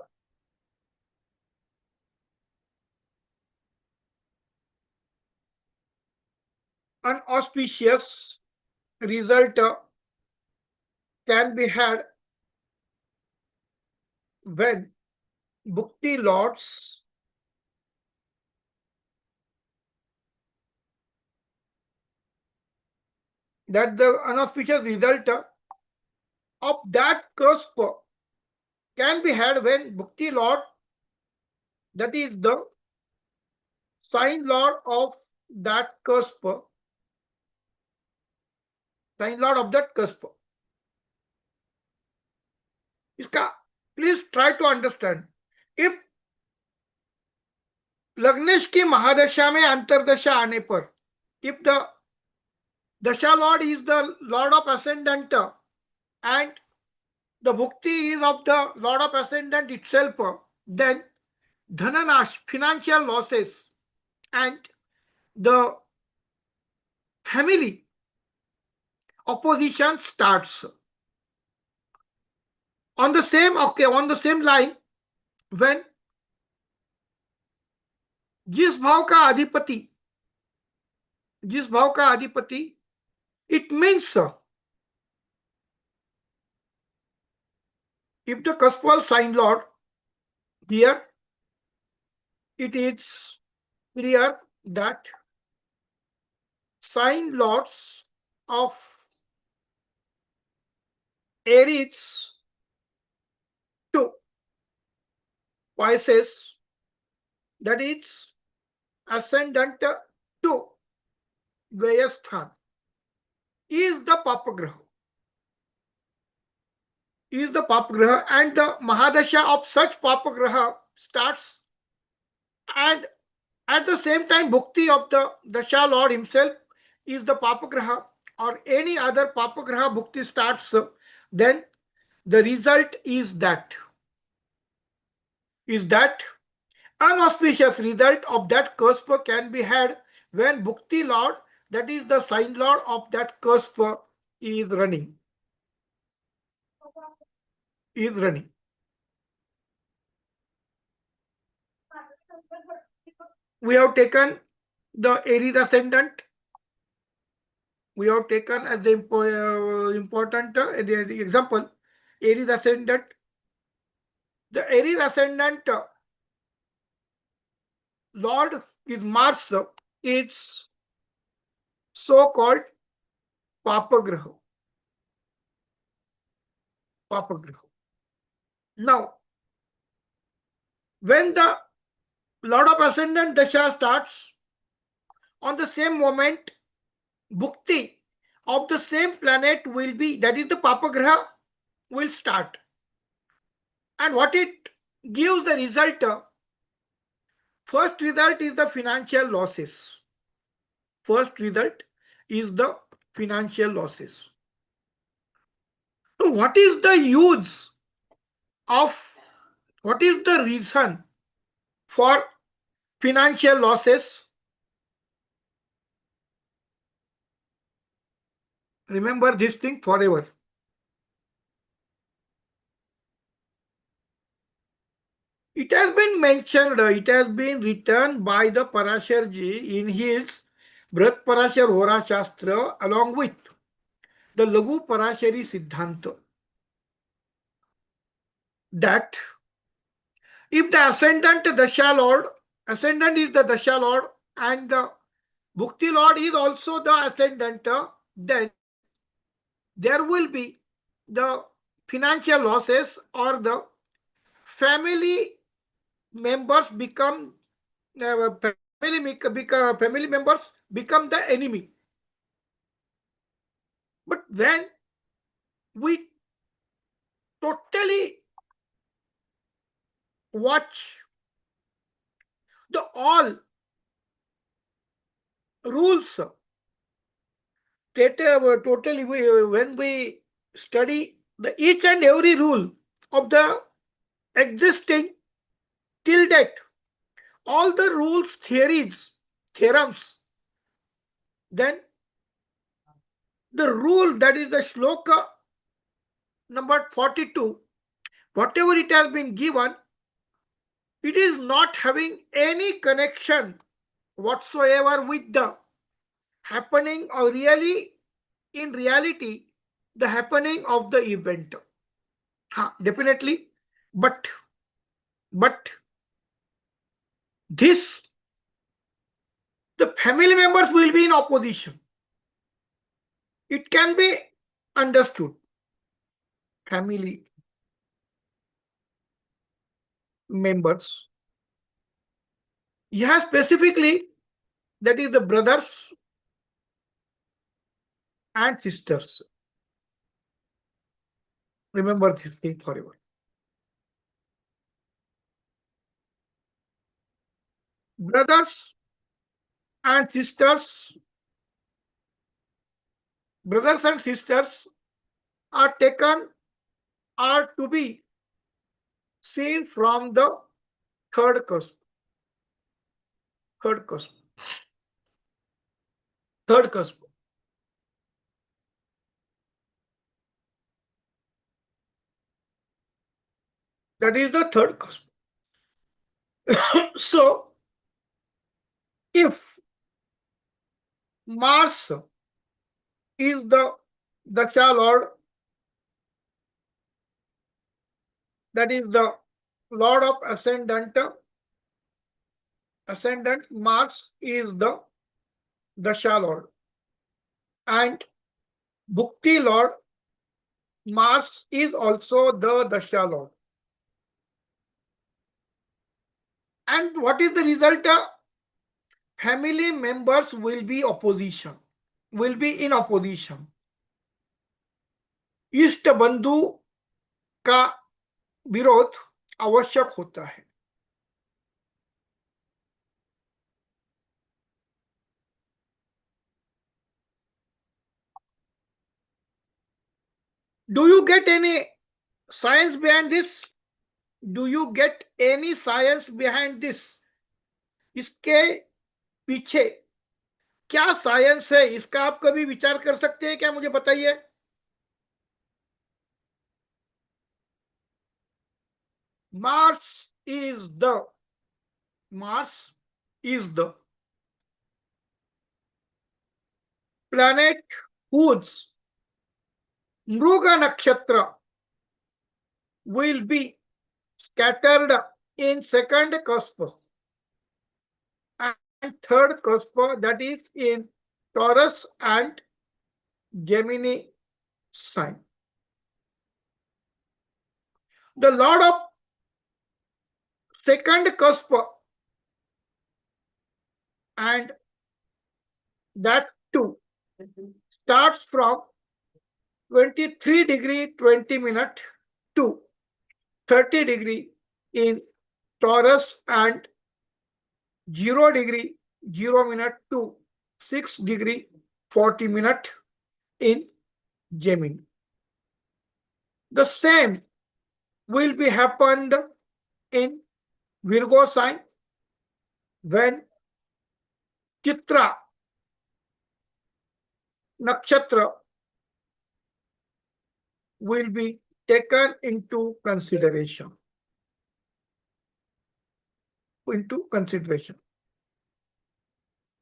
unauspicious result can be had when Bhukti Lords that the unauspicious result of that cusp can be had when Bhukti Lord, that is the sign lord of that cusp, sign lord of that cusp. इसका please try to understand. If लग्नेश की महादशा में अंतरदशा आने पर, if the Dasha Lord is the Lord of Ascendant and the Bhukti is of the Lord of Ascendant itself, then Dhananash, financial losses, and the family opposition starts. On the same line, when जिस भाव का अधिपति, it means if the cuspal sign lord, here it is clear that sign lords of Aries to Pisces, that is ascendant to Vyasthan is the Papagraha. Is the Papagraha, and the Mahadasha of such Papagraha starts, and at the same time Bhukti of the Dasha Lord himself is the Papagraha, or any other Papagraha Bhukti starts, then the result is that unauspicious result of that cusp can be had when Bhukti Lord, that is the sign Lord of that cusp, is running. We have taken the Aries ascendant. We have taken as the important the example, Aries ascendant. The Aries ascendant Lord is Mars. It's so-called Papagraha. Now, when the Lord of Ascendant Dasha starts, on the same moment, Bhukti of the same planet will be, that is the Papagraha, will start. And what it gives the result, first result is the financial losses. So what is the use of, what is the reason for financial losses? Remember this thing forever. It has been mentioned, it has been written by the Parasharji in his Brat Parashar Hora Shastra along with the Lagu Parashari Siddhanta, that if the ascendant Dasha Lord, ascendant is the Dasha Lord and the Bhukti Lord is also the ascendant, then there will be the financial losses, or the family members become family members become the enemy. But when we totally watch the all rules, totally when we study the each and every rule of the existing till date, all the rules, theorems, then the rule, that is the shloka number 42, whatever it has been given, it is not having any connection whatsoever with the happening, or really in reality the happening of the event. Definitely, but this, the family members will be in opposition. It can be understood. Family members, yeah, specifically, that is the brothers and sisters. Remember this thing forever. Brothers and sisters are to be seen from the third cusp. That is the third cusp. So, if Mars is the Dasha Lord, that is the Lord of Ascendant, Mars is the Dasha Lord, and Bhukti Lord, Mars is also the Dasha Lord. And what is the result? Family members will be opposition. will be in opposition. इष्ट बंधु का विरोध आवश्यक होता है. Do you get any science behind this? Do you get any science behind this? इसके पीछे क्या साइंस है, इसका आप कभी विचार कर सकते हैं क्या? मुझे बताइए. Mars is the planet whose Mruga nakshatra will be scattered in second cusp and third cusp, that is in Taurus and Gemini sign. The Lord of second cusp and that too starts from 23 degree 20 minute to 30 degree in Taurus and 0 degree 0 minute to 6 degree 40 minute in Gemini. The same will be happened in Virgo sign when Chitra nakshatra will be taken into consideration.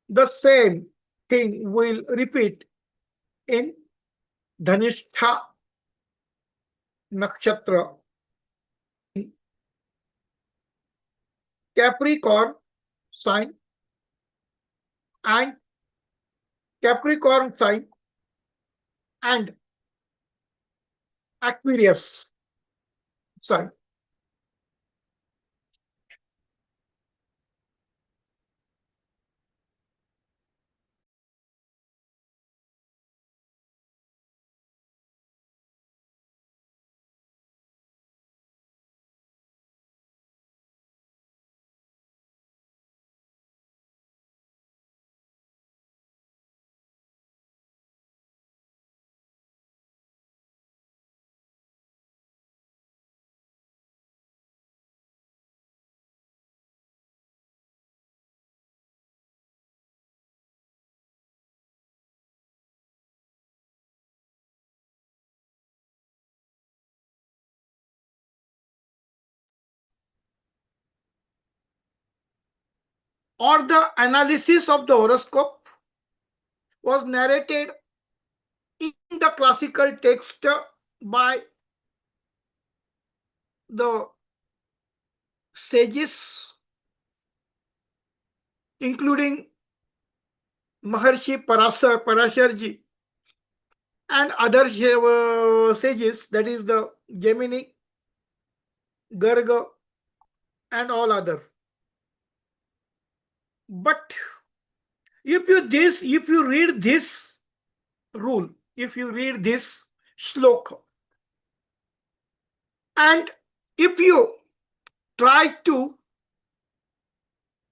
The same thing will repeat in Dhanistha nakshatra, Capricorn sign and Capricorn sign and Aquarius sign. Or the analysis of the horoscope was narrated in the classical text by the sages, including Maharshi Parasharji and other sages, that is the Gemini, Garga, and all other. But if you read this rule, if you read this shloka, and if you try to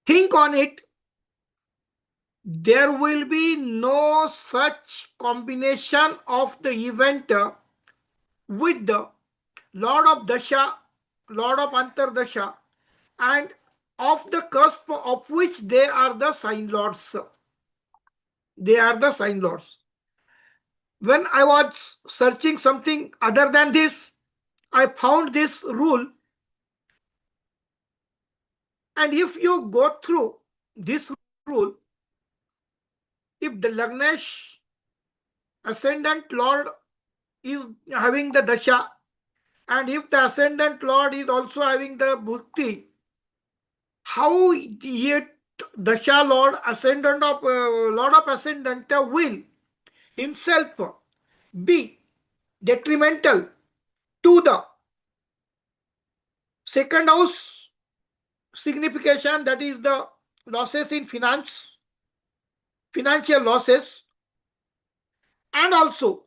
think on it, there will be no such combination of the event with the Lord of Dasha, Lord of Antardasha, and of the cusp of which they are the sign lords. They are the sign lords. When I was searching something other than this, I found this rule. And if you go through this rule, if the Lagnesh ascendant Lord is having the Dasha, and if the ascendant Lord is also having the Bhukti, how yet Dasha Lord ascendant of Lord of ascendant will himself be detrimental to the second house signification, that is the losses in finance, financial losses, and also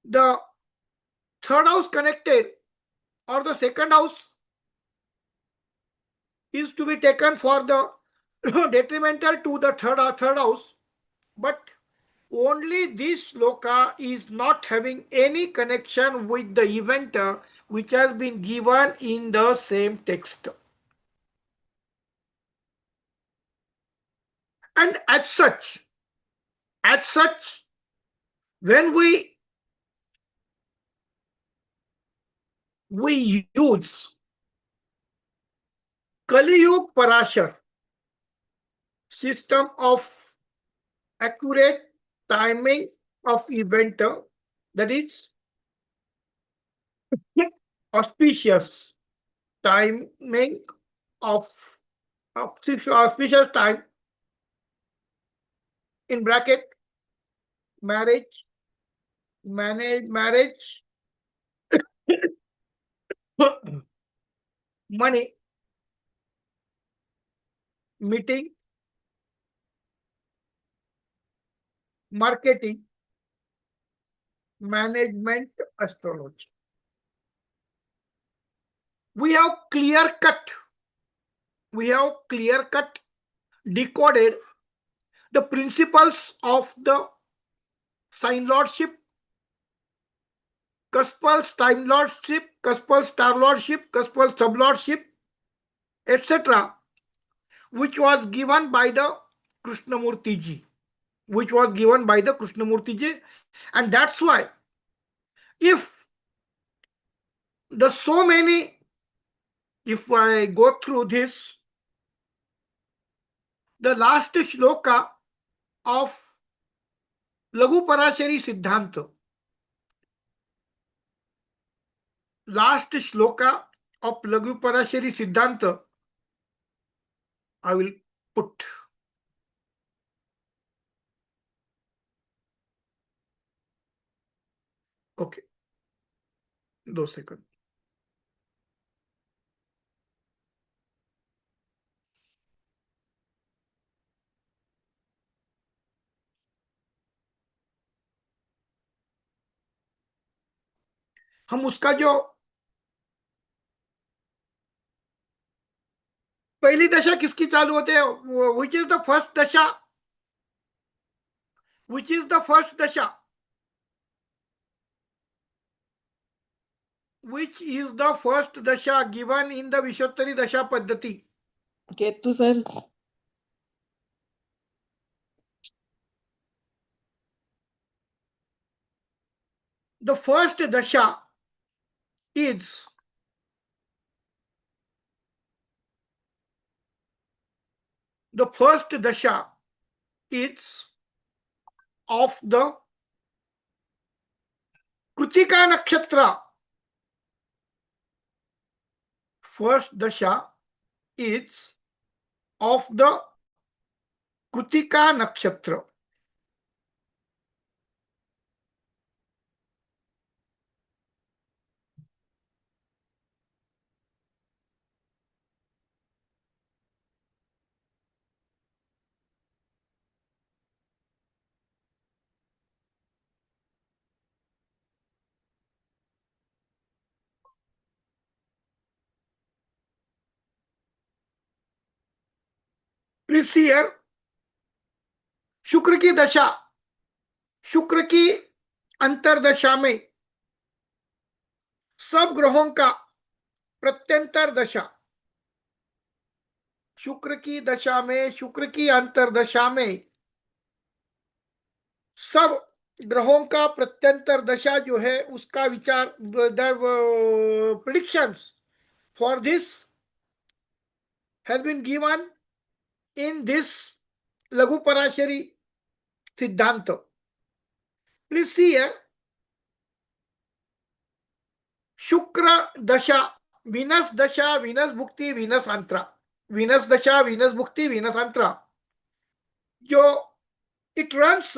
the third house connected or the second house is to be taken for the detrimental to the third house, but only this shloka is not having any connection with the event which has been given in the same text. And as such, when we use Kaliyug Parashar system of accurate timing of event, that is auspicious timing of auspicious time, in bracket, marriage, money, meeting, marketing, management, astrology. We have clear cut decoded the principles of the sign lordship, CUSPAL time lordship, CUSPAL star lordship, CUSPAL sub lordship, etc., which was given by the Krishnamurti ji. And that's why if I go through this, the last shloka of Laghu Parashari Siddhanta, I will put. Okay, 2 seconds. हम उसका जो पहली दशा किसकी चालू होते हैं, which is the first dasha, given in the Vishottari Dasha Paddhati? Ketu sir. The first dasha is of the Kritika Nakshatra. First dasha is of the Kritika Nakshatra. This year शुक्र की दशा, शुक्र की अंतरदशा में सब ग्रहों का प्रत्यंतर दशा, शुक्र की दशा में, शुक्र की अंतरदशा में सब ग्रहों का प्रत्यंतर दशा जो है उसका विचार, the predictions for this has been given in this Laghu Parashari सिद्धांत. प्लीज सी हियर, शुक्र दशा, विनस दशा, विनस भुक्ति, विनस अंतरा, विनस दशा, विनस भुक्ति, विनस अंतरा, जो it runs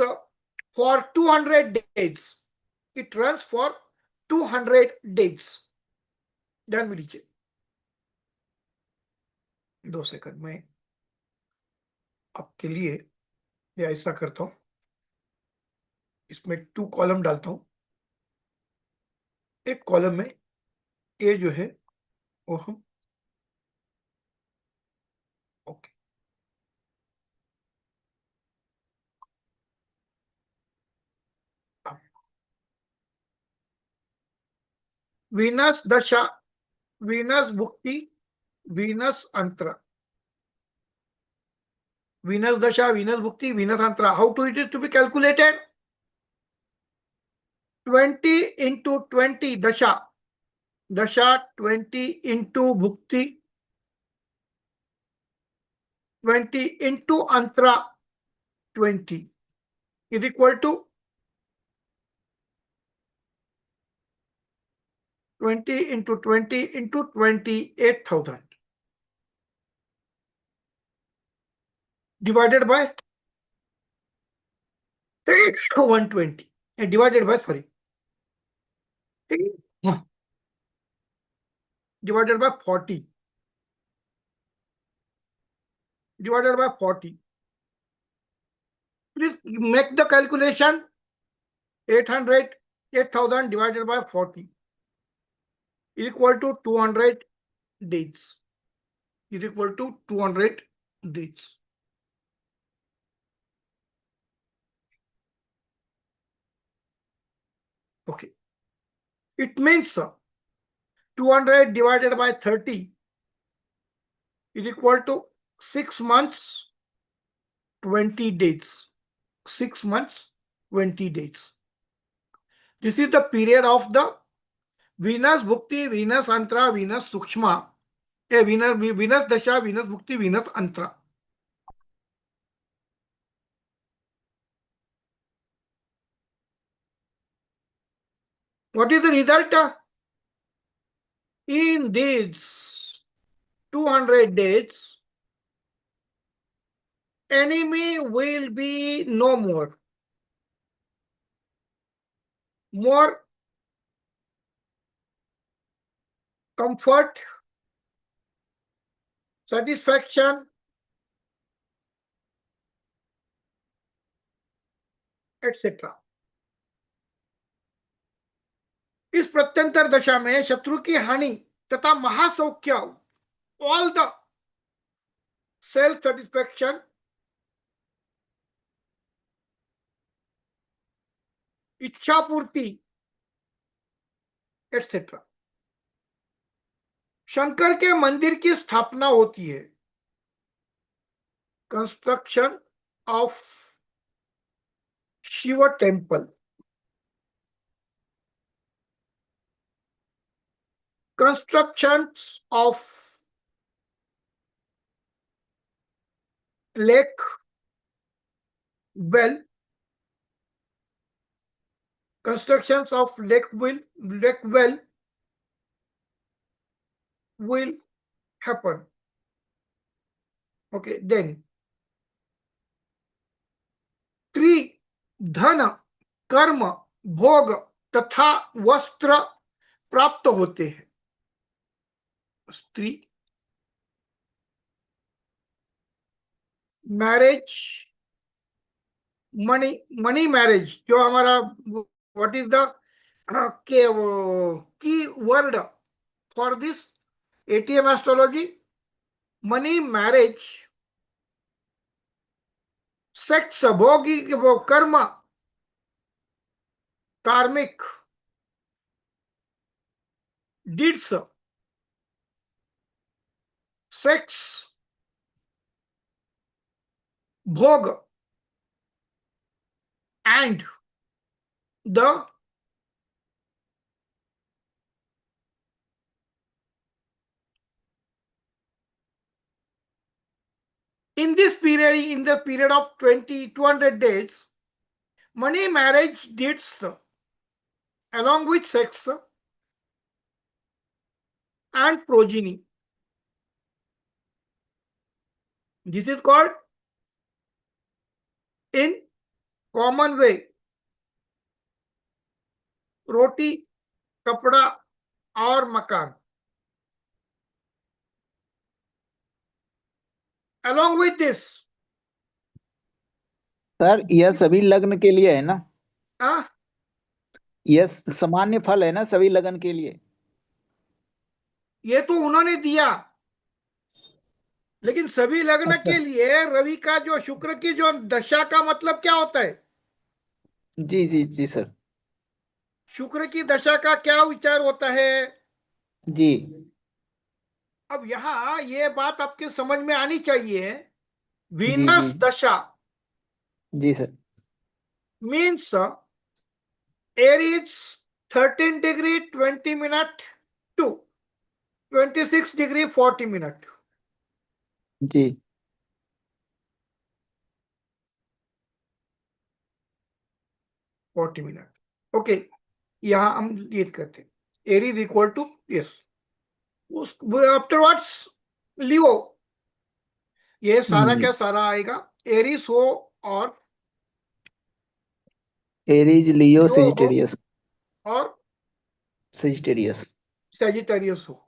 for 200 days. It runs for 200 days. Done में लीजिए, 2 सेकंड में आपके लिए ये ऐसा करता हूं. इसमें 2 कॉलम डालता हूं। एक कॉलम में ए जो है वो हम ओके वीनस दशा, वीनस भुक्ति, वीनस अंतरा, वीनस दशा, वीनस भुक्ति, वीनस अंतरा. How to it is to be calculated? 20 into 20 dasha, dasha 20 into bhukti, 20 into antara 20 is equal to 20 into 20 into 28,000 divided by 120 and divided by divided by 40 divided by 40. Please make the calculation. 8,000 divided by 40 is equal to 200 days. Is equal to 200 days. Okay. It means 200 divided by 30 is equal to 6 months, 20 days. 6 months, 20 days. This is the period of the Venus Bhukti, Venus Antara, Venus Sukshma, Venus Dasha, Venus Bhukti, Venus Antara. What is the result? In these 200 days, enemy will be no more. More comfort, satisfaction, etc. इस प्रत्यंतर दशा में शत्रु की हानि तथा महासौख्य, all the self satisfaction, इच्छा पूर्ति etcetera. Shankar के मंदिर की स्थापना होती है. Construction of Shiva temple, constructions of lake well, constructions of lake well will happen. Okay, then 3 धन, कर्म, भोग तथा वस्त्र प्राप्त होते हैं. स्त्री, मैरिज, मनी मैरिज, जो हमारा what is the key word for this ATM astrology? Money marriage, sex, भोगी, कर्म, कार्मिक, डीड्स, सेक्स, भोग, and the in this period, in the period of 200 days, money marriage deeds along with sex and progeny. This is called in common way roti, kapda और मकान. Along with this, sir यह सभी लग्न के लिए है ना? हाँ, ये सामान्य फल है ना सभी लगन के लिए। ये तो उन्होंने दिया, लेकिन सभी लग्न अच्छा। के लिए रवि का जो शुक्र की जो दशा का मतलब क्या होता है? जी जी जी सर। शुक्र की दशा का क्या विचार होता है? जी अब यहाँ ये बात आपके समझ में आनी चाहिए। जी जी वीनस दशा जी sir. Means Aries 13 degree 20 minute to 26 degree 40 minute. जी 40 मिनट, ओके। यहाँ हम ये करते हैं Aries equal to, yes, afterwards Leo, ये सारा जी। क्या सारा आएगा, एरीज हो और एरीज लियो लियो हो सेजिटेरियस। और सेजिटेरियस। सेजिटेरियस हो।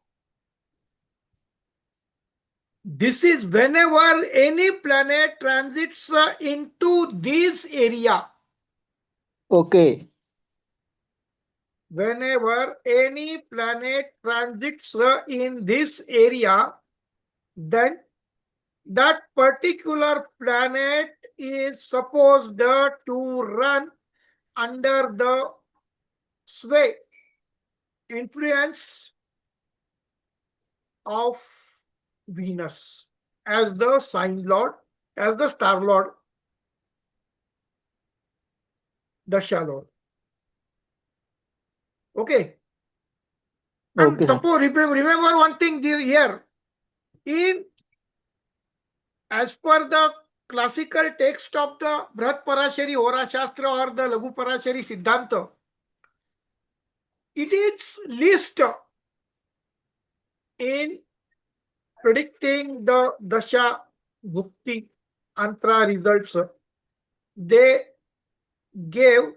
This is whenever any planet transits into this area. Okay. Whenever any planet transits in this area, then that particular planet is supposed to run under the sway, influence of Venus as the sign lord, as the star lord, Dasha lord. Okay. And okay sir. suppose remember one thing here. In as per the classical text of the Brihat Parashari Hora Shastra or the Laghu Parashari Siddhanta, it is least in predicting the Dasha Bhukti Antara results. They gave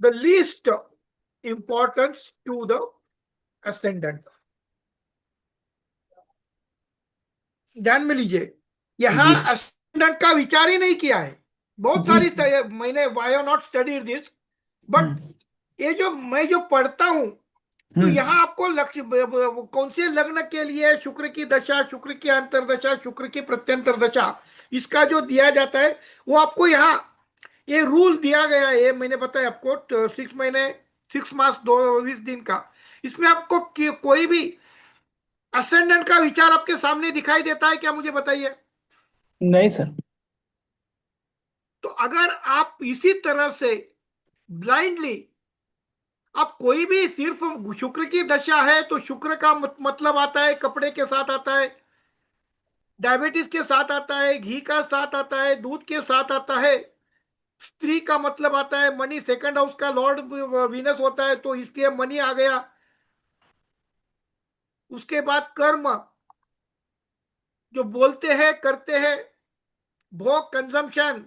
the least importance to the ascendant. ध्यान में लीजिए, यहाँ जी sir. ascendant का विचार ही नहीं किया है। बहुत जी सारी मैंने I have not studied this, but ये जो मैं जो पढ़ता हूं, तो यहाँ आपको लक्ष्य कौन से लग्न के लिए शुक्र की दशा, शुक्र की अंतरदशा, शुक्र की प्रत्यंतर दशा, इसका जो दिया जाता है वो आपको यहाँ ये रूल दिया गया है। ये मैंने बताया आपको 6 महीने 6 मास 20 दिन का। इसमें आपको कोई भी असेंडेंट का विचार आपके सामने दिखाई देता है क्या? मुझे बताइए। नहीं सर। तो अगर आप इसी तरह से ब्लाइंडली आप कोई भी सिर्फ शुक्र की दशा है तो शुक्र का मतलब आता है कपड़े के साथ आता है, डायबिटीज के साथ आता है, घी का साथ आता है, दूध के साथ आता है, स्त्री का मतलब आता है मनी, सेकंड हाउस का लॉर्ड वीनस होता है तो इसलिए मनी आ गया। उसके बाद कर्म, जो बोलते हैं करते हैं, भोग consumption,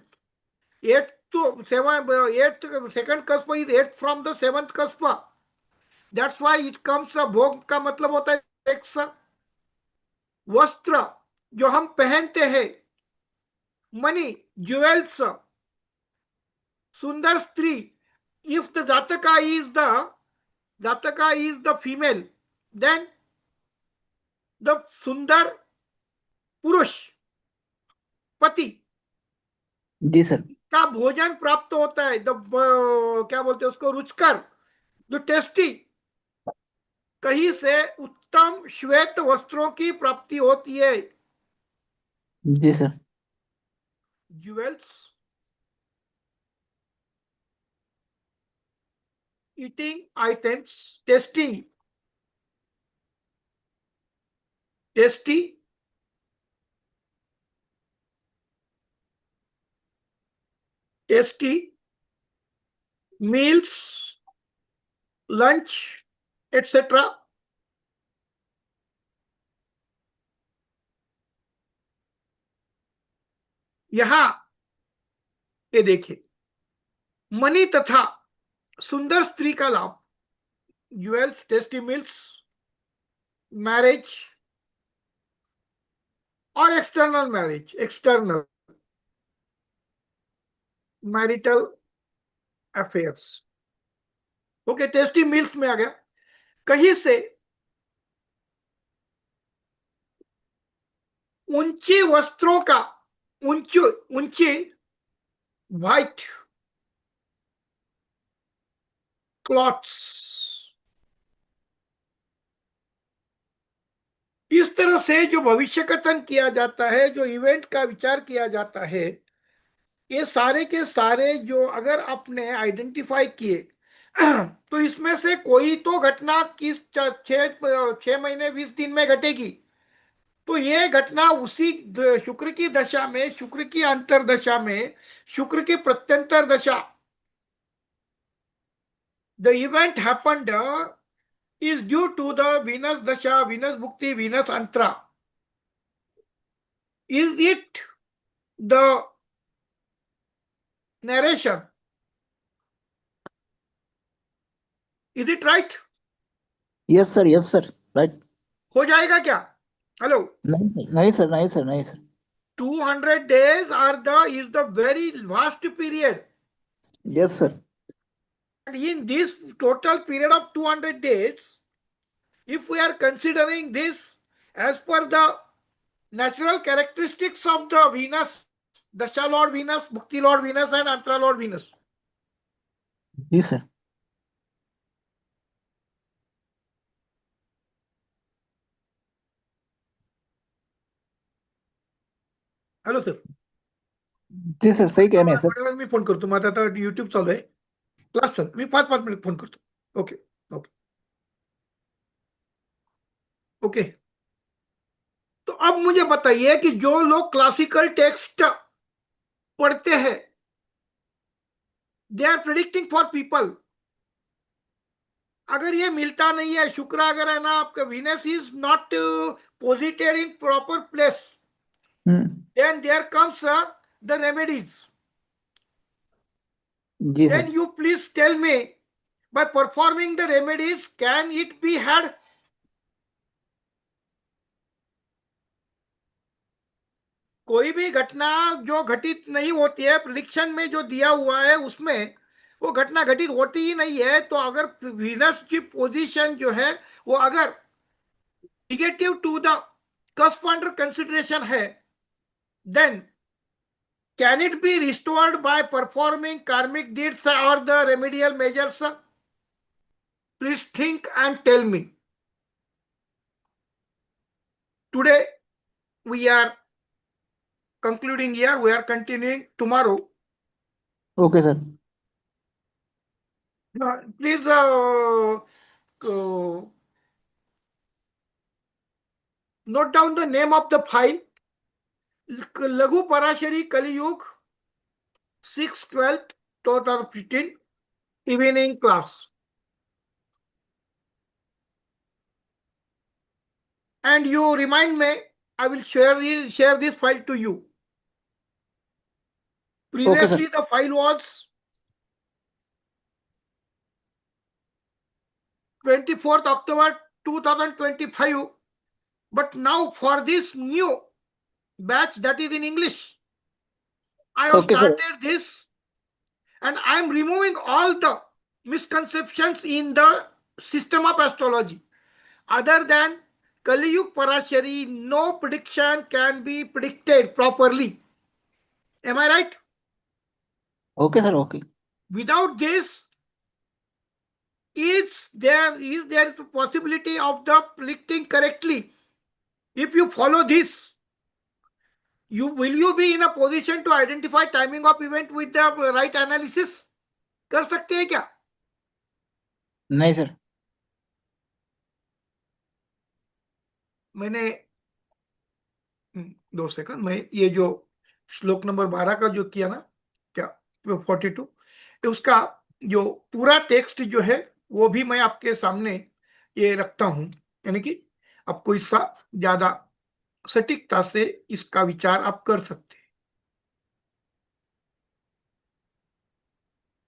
eight to 8th second cusp is 8th from the 7th cusp. That's why it comes भोग का मतलब होता है सेक्स। वस्त्र जो हम पहनते हैं, मनी, ज्वेल्स, सुंदर स्त्री, if the jataka is the female, then the सुंदर पुरुष पति जी सर। का भोजन प्राप्त होता है, क्या बोलते हैं उसको, रुचकर, जो टेस्टी, कहीं से उत्तम श्वेत वस्त्रों की प्राप्ति होती है। जी sir. Jewels, eating items, tasty, tasty, tasty meals, lunch, etcetera. यहां ये देखिए, मनी तथा सुंदर स्त्री का लाभ, ज्वेल्स, टेस्टी मील्स, मैरिज और external marriage, external marital affairs. Okay, tasty meals में आ गया। कहीं से ऊंची वस्त्रों का, ऊंची ऊंची व्हाइट क्लॉथ्स, इस तरह से जो भविष्य कथन किया जाता है, जो इवेंट का विचार किया जाता है, ये सारे के सारे जो अगर आपने आइडेंटिफाई किए तो इसमें से कोई तो घटना किस 6 महीने 20 दिन में घटेगी। तो ये घटना उसी शुक्र की दशा में, शुक्र की अंतरदशा में, शुक्र की प्रत्यंतर दशा, the event happened is due to the Venus Dasha, Venus Bhukti, Venus Antara. Is it the narration? Is it right? Yes, sir. Yes, sir. Right. हो जाएगा क्या? हेलो, नहीं सर, नहीं सर, नहीं सर, नहीं sir. 200 days is the very vast period. Yes, sir. And in this total period of 200 days, if we are considering this as per the natural characteristics of the Venus, Dasha Lord Venus, Bhukti Lord Venus, and Antara Lord Venus, जी sir. Hello sir, जी sir, सही कह रहे हैं sir. थोड्या वेळात मी phone करतो, माझा आता युट्यूब चालू आहे, क्लास चालू, मी 5 मिनिट फोन करतो. Okay okay okay. तो अब मुझे बताइए कि जो लोग क्लासिकल टेक्स्ट पढ़ते हैं, they are predicting for people, अगर ये मिलता नहीं है, शुक्र अगर है ना आपका, Venus is not posited in proper place, then there comes the remedies. जी sir. Then you please tell me, by performing the remedies, can it be had? कोई भी घटना जो घटित नहीं होती है, प्रिडिक्शन में जो दिया हुआ है उसमें वो घटना घटित होती ही नहीं है, तो अगर वीनस की पोजीशन जो है वो अगर negative to the cusp under consideration है, then can it be restored by performing karmic deeds और the remedial measures? Please think and tell me. Today we are concluding here, we are continuing tomorrow. Okay sir. Please note down the name of the file. Laghu Parashari Kaliyug 6/12 2015 evening class. And you remind me, I will share this file to you. Okay sir. Previously the file was 24th October 2025, but now for this new batch that is in English, I have okay sir. started this, and I am removing all the misconceptions in the system of astrology. Other than Kaliyug Parashari, no prediction can be predicted properly. Am I right? Okay sir. Okay. Without this, there is a possibility of the predicting correctly. If you follow this, will you be in a position to identify timing of event with the right analysis? कर सकते हैं क्या? नहीं sir. मैंने 2 second, मैं ये जो श्लोक नंबर 12 का जो किया ना, क्या 42, उसका जो पूरा टेक्स्ट जो है वो भी मैं आपके सामने ये रखता हूं, यानी कि आपको इसका ज्यादा सटीकता से इसका विचार आप कर सकते हैं.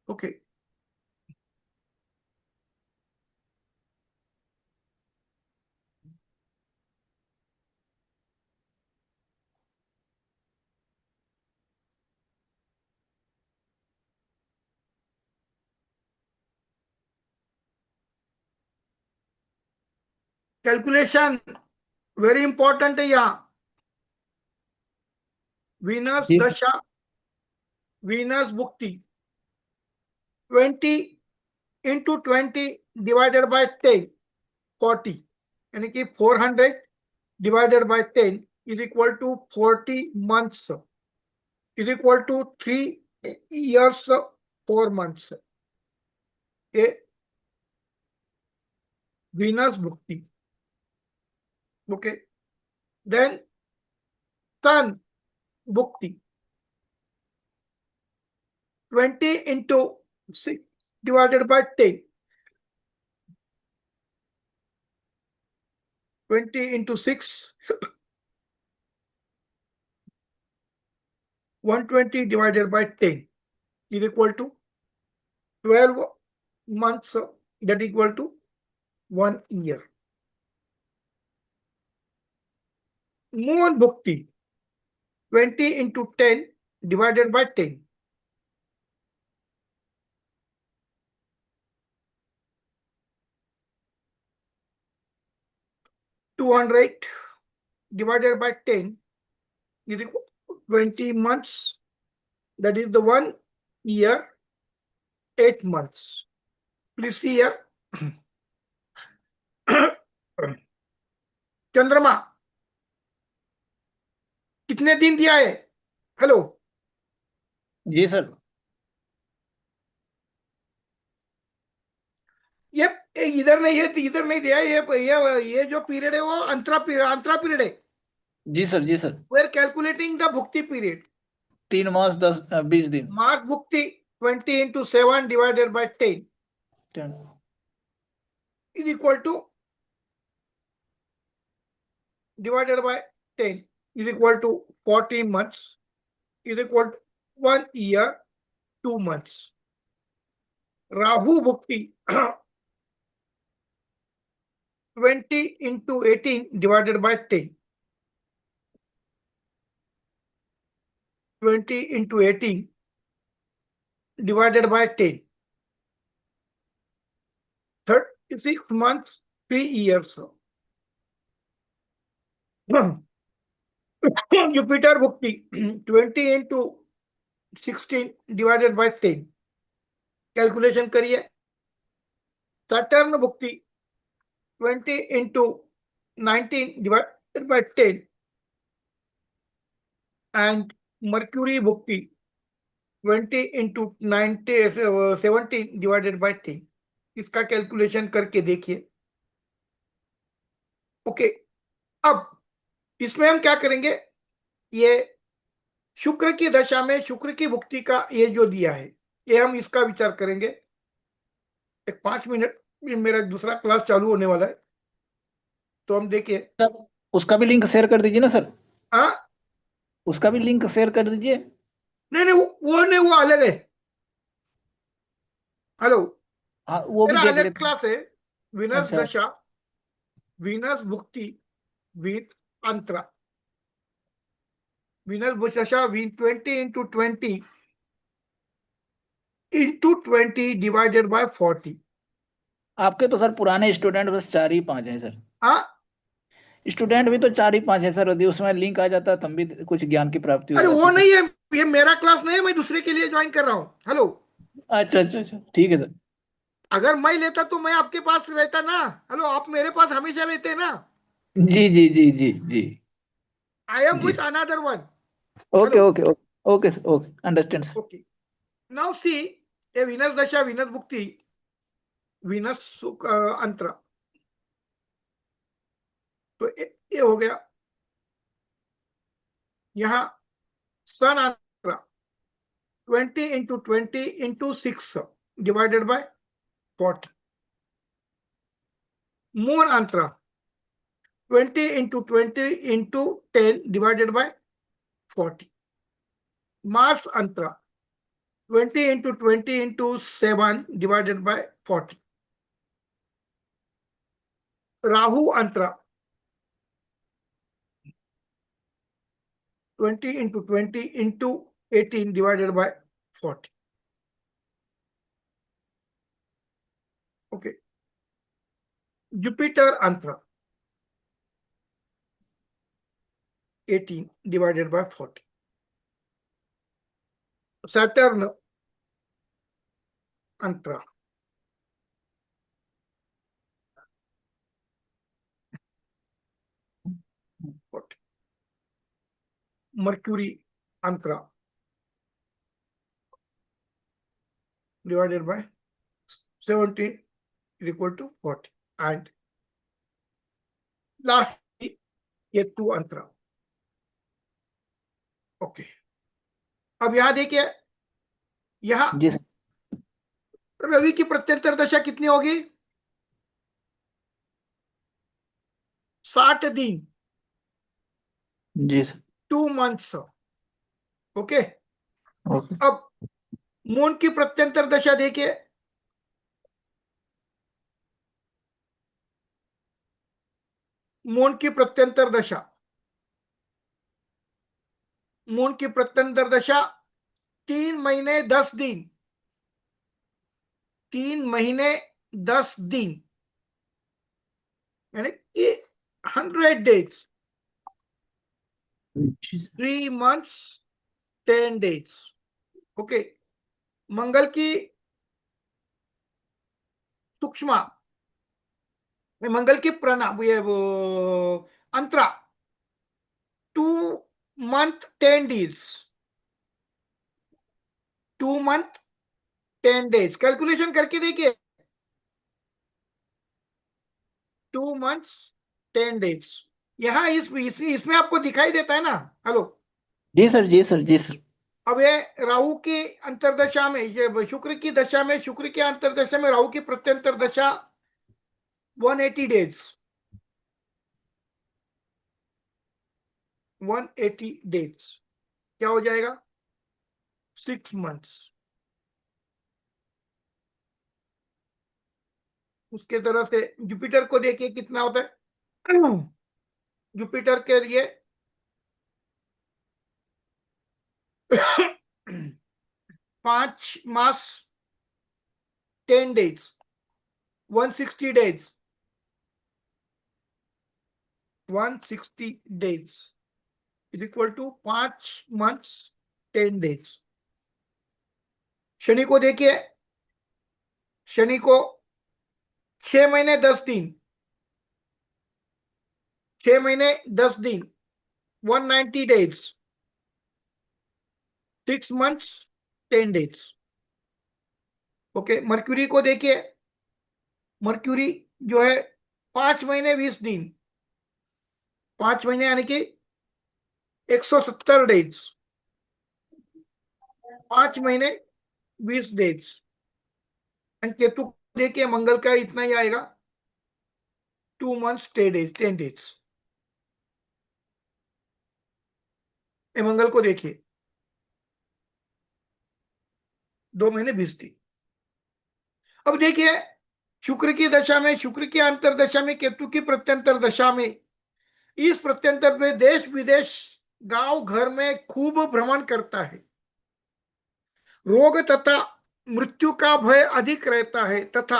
ओके. कैलकुलेशन वेरी इंपॉर्टेंट है यहाँ। वीनस जी दशा, वीनस भुक्ति 20 into 20 divided by 10, 40, यानी कि 400 divided by 10 is equal to 40 months, is equal to 3 years 4 months. ये Venus भुक्ति। Okay, then sun भुक्ति 20 into 6 divided by 10, 20 into 6, 120 divided by 10 is equal to 12 months, that equal to 1 year. Moon Bhukti 20 into 10 divided by 10. 200 divided by 10 is equal to 20 months, that is the 1 year 8 months. Please see here. चंद्रमा कितने दिन दिया है? Hello, जी sir. ये इधर नहीं है, इधर नहीं दिया है। ये जो पीरियड है वो अंतरा पीरियड है। जी सर, जी sir. We are calculating the भुक्ति पीरियड। 3 मास 20 दिन। मास भुक्ति 20 into 7 divided by 10 10 is equal to divided by 10 is equal to 40 months, is equal to 1 year 2 months. Rahu Bhukti 20 into 18 divided by 10. 20 into 18 divided by 10. 36 months, 3 years. Jupiter Bhukti 20 into 16 divided by 10. Calculation करिए। Saturn Bhukti 20 into 19 divided by 10 and Mercury Bhukti 20 into 17 divided by 10. इसका calculation करके देखिए। Okay, अब इसमें हम क्या करेंगे, ये शुक्र की दशा में शुक्र की भुक्ति का ये जो दिया है, ये हम इसका विचार करेंगे। एक 5 मिनट में मेरा दूसरा क्लास चालू होने वाला है, तो हम देखिए। सर, उसका भी लिंक शेयर कर दीजिए ना सर। हाँ, उसका भी लिंक शेयर कर दीजिए। नहीं नहीं, वो नहीं, वो अलग है। हेलो, हाँ, वो भी मेरा देख अलग लेते हैं। क्लास है। विनस अच्छा। दशा, विनस भुक्ति विथ अंतरा। विनस दशा 20 into 20 into 20 divided by 40. आपके तो सर पुराने स्टूडेंट बस 4 ही 5 हैं सर। हाँ, स्टूडेंट भी तो 4 ही 5 है सर। यदि उसमें लिंक आ जाता तो हम भी कुछ ज्ञान की प्राप्ति हो अरे वो जाती सर। नहीं है, ये मेरा क्लास नहीं है, मैं दूसरे के लिए ज्वाइन कर रहा हूँ। हेलो, अच्छा अच्छा अच्छा, ठीक है सर। अगर मैं लेता तो मैं आपके पास रहता ना। हेलो, आप मेरे पास हमेशा रहते ना। जी जी जी जी जी आई एम जी। With another one. Okay hello, okay okay okay sir, okay, understand sir. Okay. Now see, ये विनस दशा, विनस भुक्ति, विनस अंतरा, तो ये हो गया। यहाँ सन अंतरा 20 into 20 into 6 divided by 40. Moon antara 20 into 20 into 10 divided by 40. Mars antara 20 into 20 into 7 divided by 40. Rahu antara 20 into 20 into 18 divided by 40. Okay. Jupiter antara 18 divided by 40. Saturn antara. Mercury antara divided by 17 is equal to 40. And last Ketu antara. Okay, अब यहां देखिए, यहां जी sir. Ravi की प्रत्यंतर दशा कितनी होगी? 60 दिन, जी sir. 2 months. Okay, okay. अब मून की प्रत्यंतर दशा देखिए, मून की प्रत्यंतर दशा, मून की प्रत्यंतर दशा 3 महीने 10 दिन, 3 महीने 10 दिन, यानी कि 100 days, जी सर। 3 months 10 days. ओके, मंगल की सूक्ष्म, मंगल की प्रणाम, ये वो अंतरा 2 month 10 days, 2 month 10 days. Calculation करके देखिए, 2 months 10 days. यहाँ इसमें आपको दिखाई देता है ना? हेलो, जी सर, जी सर, जी सर। अब ये राहु की अंतरदशा में, ये शुक्र की दशा में, शुक्र की अंतरदशा में राहु की प्रत्यंतर दशा 180 days, 180 days क्या हो जाएगा? 6 months. उसके तरफ से जुपिटर को देखिए कितना होता है। जुपिटर के लिए 5 मास 10 days, 160 days, 160 days is equal to 5 months 10 days. Shani को देखिए, शनि को 6 महीने 10 दिन, 6 महीने 10 दिन, 190 days, 6 months 10 days. Okay, mercury को देखिए, मर्क्यूरी जो है 5 महीने 20 दिन, 5 महीने यानी कि 170 days, 5 महीने 20 days. एंड केतु को देखिए, मंगल का इतना ही आएगा, 2 months 10 days. मंगल को देखिए 2 महीने 20 दिन. अब देखिए, शुक्र की दशा में, शुक्र की अंतरदशा में, केतु की प्रत्यंतर दशा में, इस प्रत्यंतर में देश विदेश, गांव घर में खूब भ्रमण करता है. रोग तथा मृत्यु का भय अधिक रहता है तथा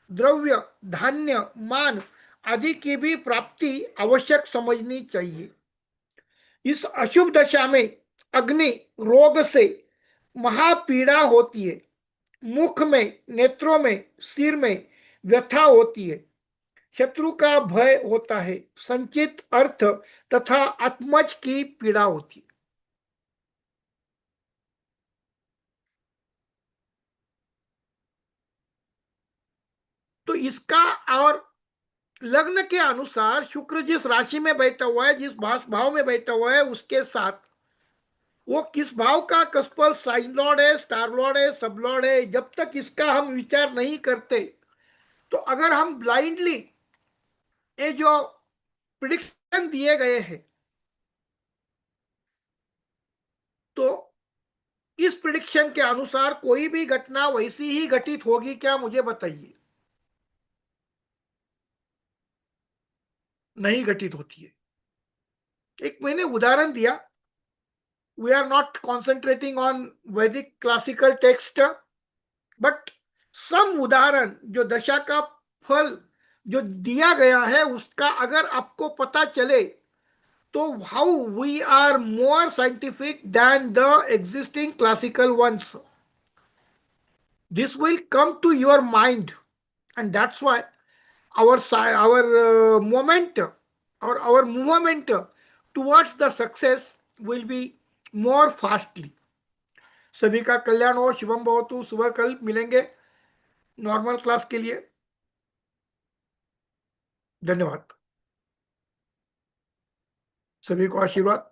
द्रव्य, धान्य, मान आदि की भी प्राप्ति आवश्यक समझनी चाहिए. इस अशुभ दशा में अग्नि रोग से महापीड़ा होती है. मुख में, नेत्रों में, सिर में व्यथा होती है. शत्रु का भय होता है. संचित अर्थ तथा आत्मज की पीड़ा होती है. तो इसका, और लग्न के अनुसार शुक्र जिस राशि में बैठा हुआ है, जिस भाव में बैठा हुआ है, उसके साथ वो किस भाव का कस्पल साइन लॉर्ड है, स्टार लॉर्ड है, सब लॉर्ड है, जब तक इसका हम विचार नहीं करते, तो अगर हम ब्लाइंडली ये जो प्रिडिक्शन दिए गए हैं, तो इस प्रिडिक्शन के अनुसार कोई भी घटना वैसी ही घटित होगी क्या? मुझे बताइए. नहीं घटित होती है. एक मैंने उदाहरण दिया. We are not concentrating on Vedic classical text, but some उदाहरण जो दशा का फल जो दिया गया है, उसका अगर आपको पता चले तो how we are more scientific than the existing classical ones. This will come to your mind, and that's why our moment or our movement towards the success will be more fastly. सभी का कल्याण हो, शुभम भवतु। सुबह कल मिलेंगे normal class के लिए। धन्यवाद। सभी को आशीर्वाद।